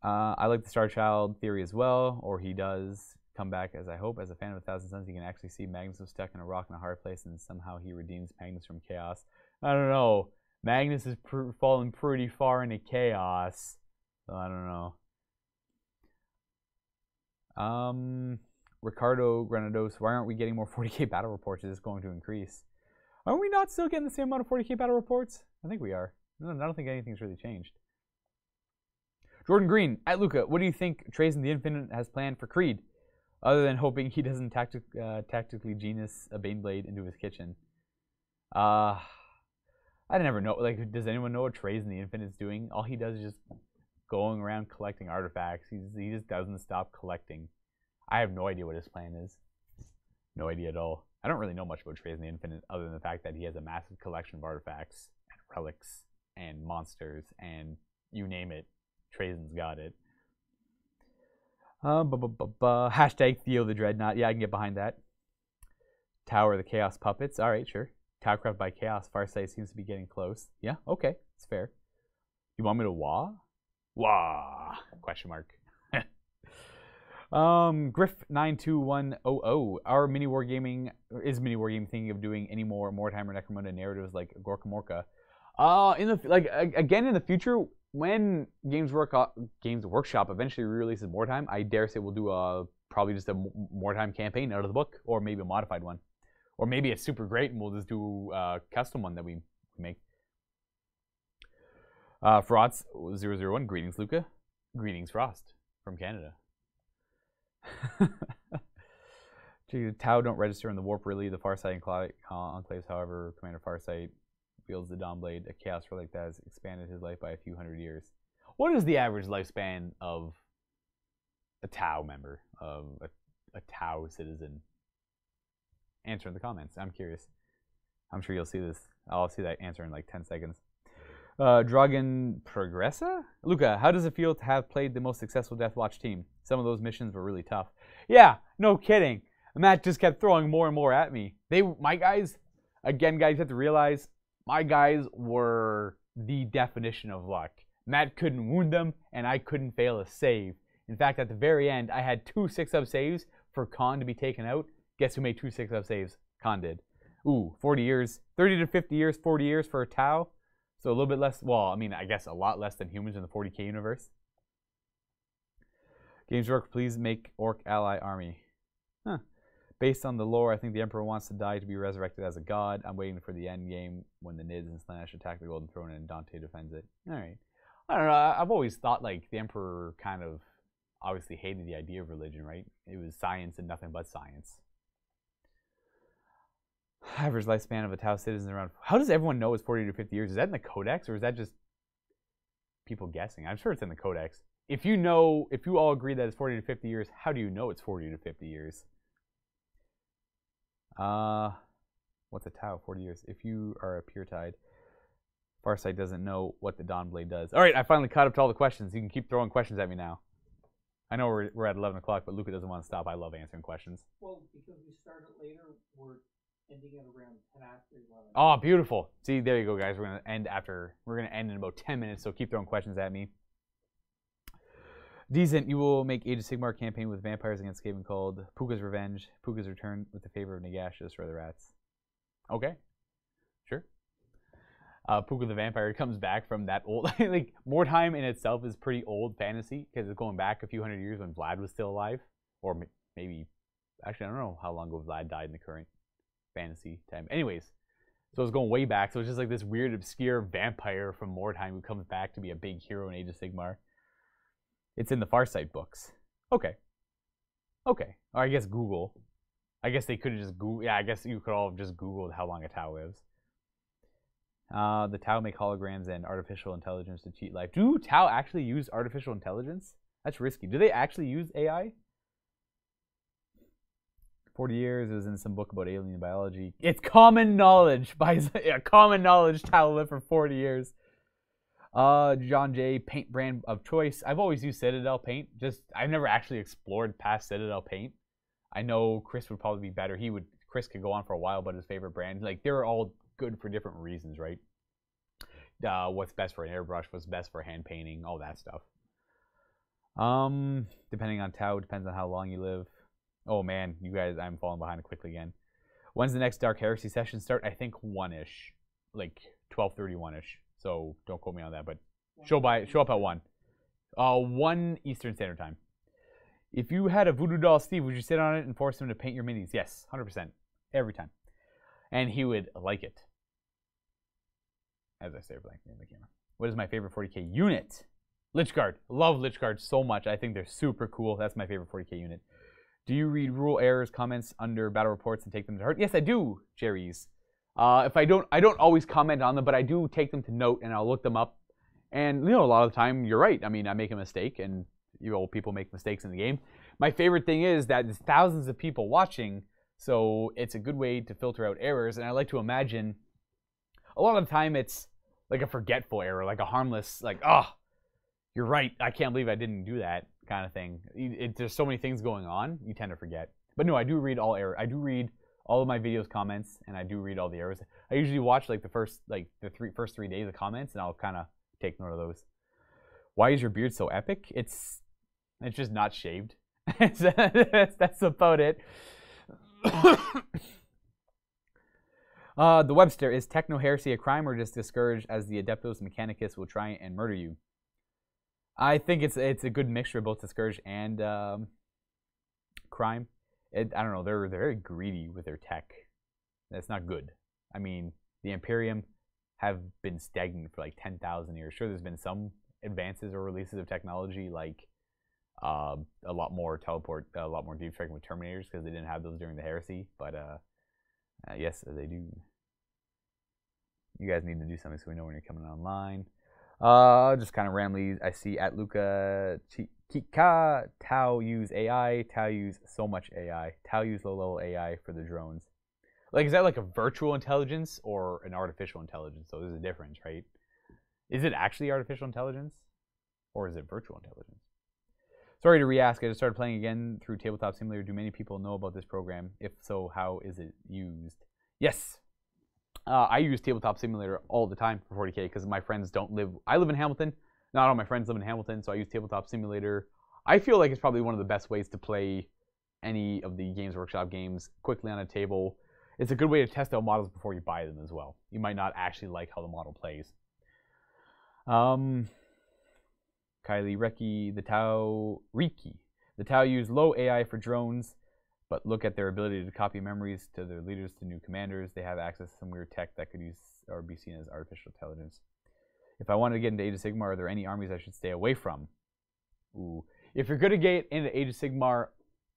I like the Star Child theory as well, or he does come back, as I hope. As a fan of 1,000 Suns, he can actually see Magnus was stuck in a rock in a hard place, and somehow he redeems Magnus from chaos. I don't know. Magnus is fallen pretty far into chaos, so I don't know. Ricardo Granados, why aren't we getting more 40k battle reports? Is this going to increase? Aren't we not still getting the same amount of 40k battle reports? I think we are. No, I don't think anything's really changed. Jordan Green, at Luka, what do you think Trazen the Infinite has planned for Creed? Other than hoping he doesn't tactically genius a Baneblade into his kitchen. I never know. Like, does anyone know what Trazen the Infinite's doing? All he does is just going around collecting artifacts. He just doesn't stop collecting. I have no idea what his plan is. No idea at all. I don't really know much about Trazen the Infinite other than the fact that he has a massive collection of artifacts and relics and monsters and you name it. Trazen's got it. Hashtag Theo the Dreadnought. Yeah, I can get behind that. Tower of the Chaos Puppets. All right, sure. Towcraft by Chaos. Farsight seems to be getting close. Yeah, okay. It's fair. You want me to wah? Wah! Question mark. Griff92100. Our mini wargaming thinking of doing any more Mordheimer Necromunda narratives like Gorka Morka? Again in the future, when Games Workshop eventually releases Mordheim, I dare say we'll do probably just a Mordheim campaign out of the book, or maybe a modified one, or maybe it's super great and we'll just do a custom one that we make. Frost001, greetings Luka, greetings Frost from Canada. Tau don't register in the warp really. The Farsight enclaves, however, Commander Farsight wields the Dawnblade. A chaos relic that has expanded his life by a few hundred years. What is the average lifespan of a Tau member, of a Tau citizen? Answer in the comments. I'm curious. I'm sure you'll see this. I'll see that answer in like 10 seconds. Dragon Progressa? Luka, how does it feel to have played the most successful Deathwatch team? Some of those missions were really tough. Yeah, no kidding. Matt just kept throwing more and more at me. My guys, again, guys, you have to realize, my guys were the definition of luck. Matt couldn't wound them, and I couldn't fail a save. In fact, at the very end, I had 2 6-up saves for Khan to be taken out. Guess who made 2 6-up saves? Khan did. Ooh, 40 years. 30 to 50 years, 40 years for a Tau. So a little bit less, well, I mean, I guess a lot less than humans in the 40k universe. Games Work, please make Orc ally army. Huh. Based on the lore, I think the Emperor wants to die to be resurrected as a god. I'm waiting for the end game when the Nids and Slanesh attack the Golden Throne and Dante defends it. Alright. I don't know, I've always thought like the Emperor kind of obviously hated the idea of religion, right? It was science and nothing but science. Average lifespan of a Tau citizen around... How does everyone know it's 40 to 50 years? Is that in the Codex, or is that just people guessing? I'm sure it's in the Codex. If you all agree that it's 40 to 50 years, how do you know it's 40 to 50 years? What's a Tau? 40 years. If you are a pure tide, Farsight doesn't know what the Dawnblade does. All right, I finally caught up to all the questions. You can keep throwing questions at me now. I know we're at 11 o'clock, but Luka doesn't want to stop. I love answering questions. Well, because we started later, we're ending at around 10 after 11. Oh, beautiful. See, there you go, guys. We're going to end in about 10 minutes, so keep throwing questions at me. Decent, you will make Age of Sigmar campaign with vampires against Skaven called Puka's Revenge. Puka's Return with the favor of Nagash to destroy the rats. Okay. Sure. Puka the Vampire comes back from that old... like, Mordheim in itself is pretty old fantasy, because it's going back a few hundred years when Vlad was still alive. Or maybe... Actually, I don't know how long ago Vlad died in the current fantasy time. Anyways, so it's going way back. So it's just like this weird, obscure vampire from Mordheim who comes back to be a big hero in Age of Sigmar. It's in the Farsight books. Okay. Okay. Or I guess Google. I guess they could have just Googled... Yeah, I guess you could all have just Googled how long a Tau lives. The Tau make holograms and artificial intelligence to cheat life. Do Tau actually use artificial intelligence? That's risky. Do they actually use AI? 40 years, it was in some book about alien biology. It's common knowledge. Common knowledge Tau lived for 40 years. John J. Paint brand of choice. I've always used Citadel paint. I've never actually explored past Citadel paint. I know Chris would probably be better. Chris could go on for a while, but his favorite brand. Like, they're all good for different reasons, right? what's best for an airbrush, what's best for hand painting, all that stuff. Depending on Tau, depends on how long you live. Oh man, you guys, I'm falling behind quickly again. When's the next Dark Heresy session start? I think 1-ish, like 12:31-ish. So don't quote me on that, but show up at 1. 1 Eastern Standard Time. If you had a voodoo doll, Steve, would you sit on it and force him to paint your minis? Yes, 100%, every time, and he would like it. As I say, blanking in the camera. What is my favorite 40k unit? Lichguard. Love Lichguard so much. I think they're super cool. That's my favorite 40k unit. Do you read rule errors, comments under battle reports and take them to heart? Yes, I do, Jerry's. If I don't always comment on them, but I do take them to note and I'll look them up. And a lot of the time, you're right. I mean, I make a mistake, and people make mistakes in the game. My favorite thing is that there's thousands of people watching, so it's a good way to filter out errors. And I like to imagine a lot of the time it's like a forgetful error, like a harmless, like, oh, you're right, I can't believe I didn't do that kind of thing. There's so many things going on, you tend to forget. But no, I do read all error. I do read all of my videos comments, and I do read all the errors. I usually watch like the first 3 days of comments, and I'll kind of take note of those. Why is your beard so epic? It's just not shaved. That's about it. The Webster, is techno heresy a crime or just discouraged as the Adeptos Mechanicus will try and murder you? I think it's a good mixture of both discouraged and crime. I don't know. They're very greedy with their tech. That's not good. I mean, the Imperium have been stagnant for like 10,000 years. Sure, there's been some advances or releases of technology, like a lot more deep striking with Terminators because they didn't have those during the heresy. But yes, they do. You guys need to do something so we know when you're coming online. Just kind of randomly, I see at Luka Kika, Tau use AI. Tau use so much AI. Tau use low-level AI for the drones. Like, is that like a virtual intelligence or an artificial intelligence? So there's a difference, right? Is it actually artificial intelligence? Or is it virtual intelligence? Sorry to re-ask. I just started playing again through Tabletop Simulator. Do many people know about this program? If so, how is it used? Yes. I use Tabletop Simulator all the time for 40k because my friends don't live... I live in Hamilton. Not all my friends live in Hamilton, so I use Tabletop Simulator. I feel like it's probably one of the best ways to play any of the Games Workshop games quickly on a table. It's a good way to test out models before you buy them as well. You might not actually like how the model plays. Kylie Reki, the Tau use low AI for drones, but look at their ability to copy memories to their leaders to new commanders. They have access to some weird tech that could use or be seen as artificial intelligence. If I wanted to get into Age of Sigmar, are there any armies I should stay away from? Ooh. If you're going to get into Age of Sigmar,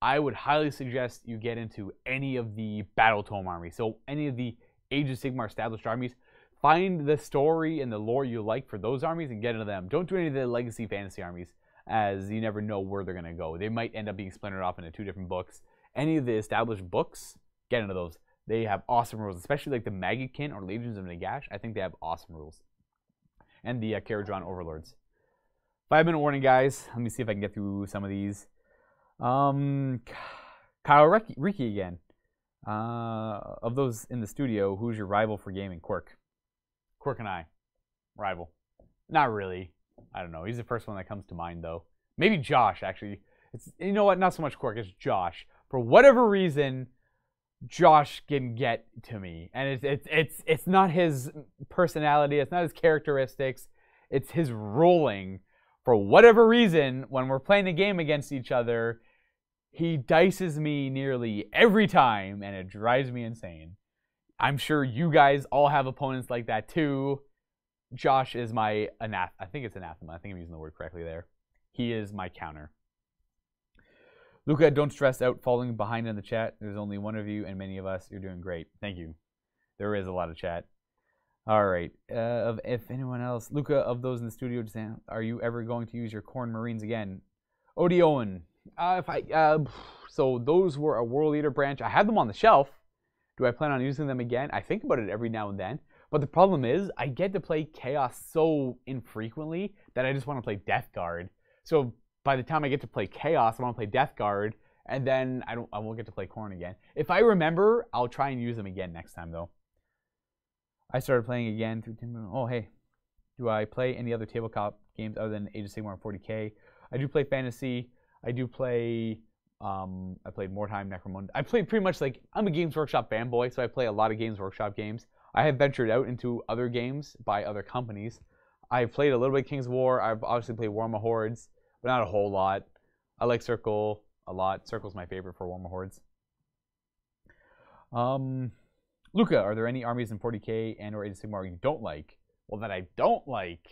I would highly suggest you get into any of the Battle Tome armies. So any of the Age of Sigmar established armies. Find the story and the lore you like for those armies and get into them. Don't do any of the legacy fantasy armies, as you never know where they're going to go. They might end up being splintered off into 2 different books. Any of the established books, get into those. They have awesome rules, especially like the Magikin or Legions of Nagash. I think they have awesome rules. And the Caradron Overlords. 5-minute warning, guys. Let me see if I can get through some of these. Kyle Riki again. Of those in the studio, who's your rival for gaming? Quirk. Quirk and I. Rival. Not really. I don't know. He's the first one that comes to mind, though. Maybe Josh, actually. You know what? Not so much Quirk. It's Josh. For whatever reason, Josh can get to me. And it's not his personality. It's not his characteristics. It's his rolling. For whatever reason, when we're playing the game against each other, he dices me nearly every time, and it drives me insane. I'm sure you guys all have opponents like that too. Josh is my anathema. I think it's anathema. I think I'm using the word correctly there. He is my counter. Luka, don't stress out falling behind in the chat. There's only one of you and many of us. You're doing great. Thank you. There is a lot of chat. All right. If anyone else, Luka, of those in the studio, are you ever going to use your Corn Marines again? Odie Owen. So those were a World Leader branch. I have them on the shelf. Do I plan on using them again? I think about it every now and then. But the problem is, I get to play Chaos so infrequently that I just want to play Death Guard. So by the time I get to play Chaos, I want to play Death Guard, and then I won't get to play Corn again. If I remember, I'll try and use them again next time, though. I started playing again through Timber. Oh, hey. Do I play any other tabletop games other than Age of Sigmar and 40K? I do play fantasy. I do play. I played more time Necromunda. I played pretty much like I'm a Games Workshop fanboy, so I play a lot of Games Workshop games. I have ventured out into other games by other companies. I've played a little bit of King's War. I've obviously played Warhammer Hordes, but not a whole lot. I like Circle a lot. Circle's my favorite for Warhammer Hordes. Luka, are there any armies in 40K and or Age of Sigmar you don't like? Well, that I don't like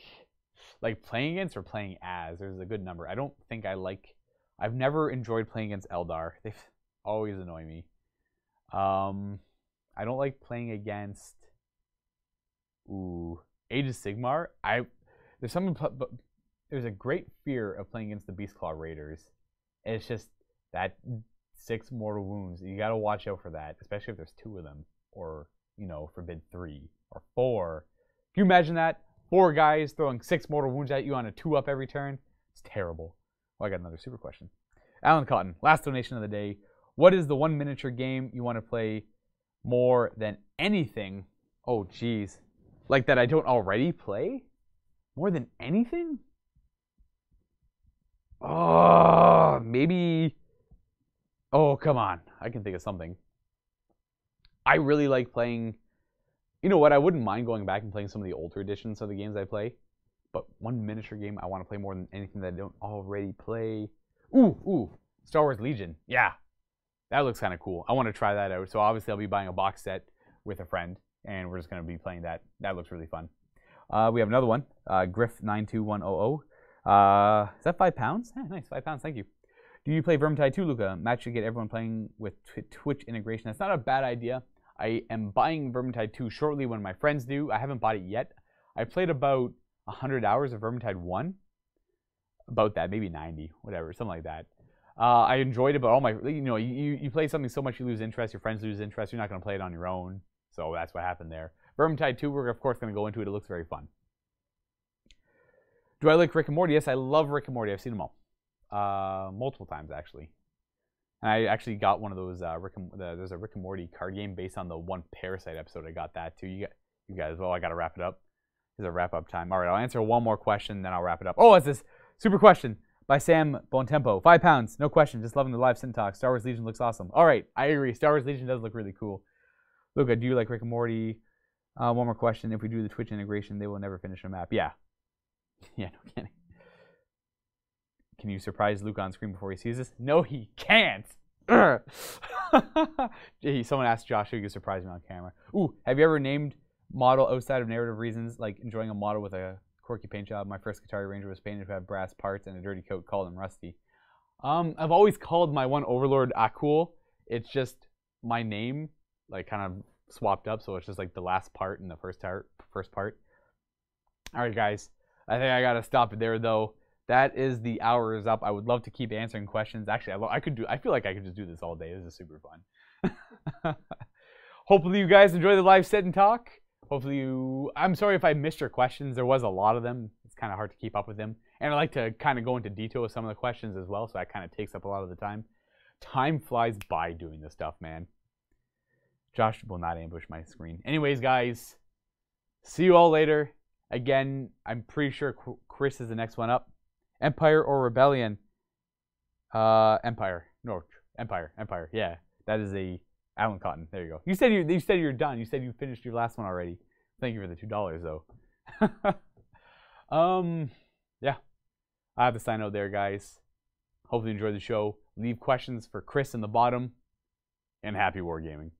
playing against or playing as. There's a good number. I don't think I like. I've never enjoyed playing against Eldar. They always annoy me. I don't like playing against. Age of Sigmar. There's a great fear of playing against the Beastclaw Raiders. And it's just that 6 mortal wounds. You gotta watch out for that, especially if there's 2 of them, or forbid 3 or 4. Can you imagine that? 4 guys throwing 6 mortal wounds at you on a 2-up every turn. It's terrible. Oh, I got another super question. Alan Cotton, last donation of the day. What is the one miniature game you want to play more than anything? Oh, geez. Like that I don't already play? More than anything? Oh, maybe. Oh, come on. I can think of something. I really like playing. You know what? I wouldn't mind going back and playing some of the older editions of the games I play. But one miniature game I want to play more than anything that I don't already play. Ooh. Star Wars Legion. Yeah. That looks kind of cool. I want to try that out. So obviously I'll be buying a box set with a friend. And we're just going to be playing that. That looks really fun. We have another one. Griff92100. Is that £5? Yeah, nice. £5. Thank you. Do you play Vermintide 2, Luka? Match to get everyone playing with Twitch integration. That's not a bad idea. I am buying Vermintide 2 shortly when my friends do. I haven't bought it yet. I played about 100 hours of Vermintide 1. About that, maybe 90, whatever, something like that. I enjoyed it, but all my, you play something so much you lose interest, your friends lose interest, you're not going to play it on your own. So that's what happened there. Vermintide 2, we're of course going to go into it. It looks very fun. Do I like Rick and Morty? Yes, I love Rick and Morty. I've seen them all. Multiple times, actually. And I actually got one of those, there's a Rick and Morty card game based on the one Parasite episode. I got that too. You guys, well, I got to wrap it up. It's a wrap-up time. All right, I'll answer one more question, then I'll wrap it up. Oh, it's this super question by Sam Bontempo. £5, no question. Just loving the live Sin Talk. Star Wars Legion looks awesome. All right, I agree. Star Wars Legion does look really cool. Luka, do you like Rick and Morty? One more question. If we do the Twitch integration, they will never finish a map. Yeah. Yeah, no kidding. Can you surprise Luka on screen before he sees this? No, he can't. Someone asked Josh if he could surprise me on camera. Ooh, have you ever named model outside of narrative reasons, like enjoying a model with a quirky paint job? My first Qatari Ranger was painted to have brass parts and a dirty coat, called him Rusty. I've always called my one Overlord Akul. It's just my name, like kind of swapped up, so it's just like the last part and the first part. All right, guys. I think I gotta stop it there, though. That is the hour is up. I would love to keep answering questions. Actually, I feel like I could just do this all day. This is super fun. Hopefully, you guys enjoy the live sit and talk. Hopefully, I'm sorry if I missed your questions. There was a lot of them. It's kind of hard to keep up with them, and I like to kind of go into detail with some of the questions as well. So that kind of takes up a lot of the time. Time flies by doing this stuff, man. Josh will not ambush my screen. Anyways, guys, see you all later. Again, I'm pretty sure Chris is the next one up. Empire or Rebellion? Empire. No, Empire. Empire. Yeah, that is a Alan Cotton. There you go. You said you're done. You said you finished your last one already. Thank you for the $2 though. Yeah, I have to sign out there, guys. Hopefully you enjoyed the show. Leave questions for Chris in the bottom, and happy wargaming.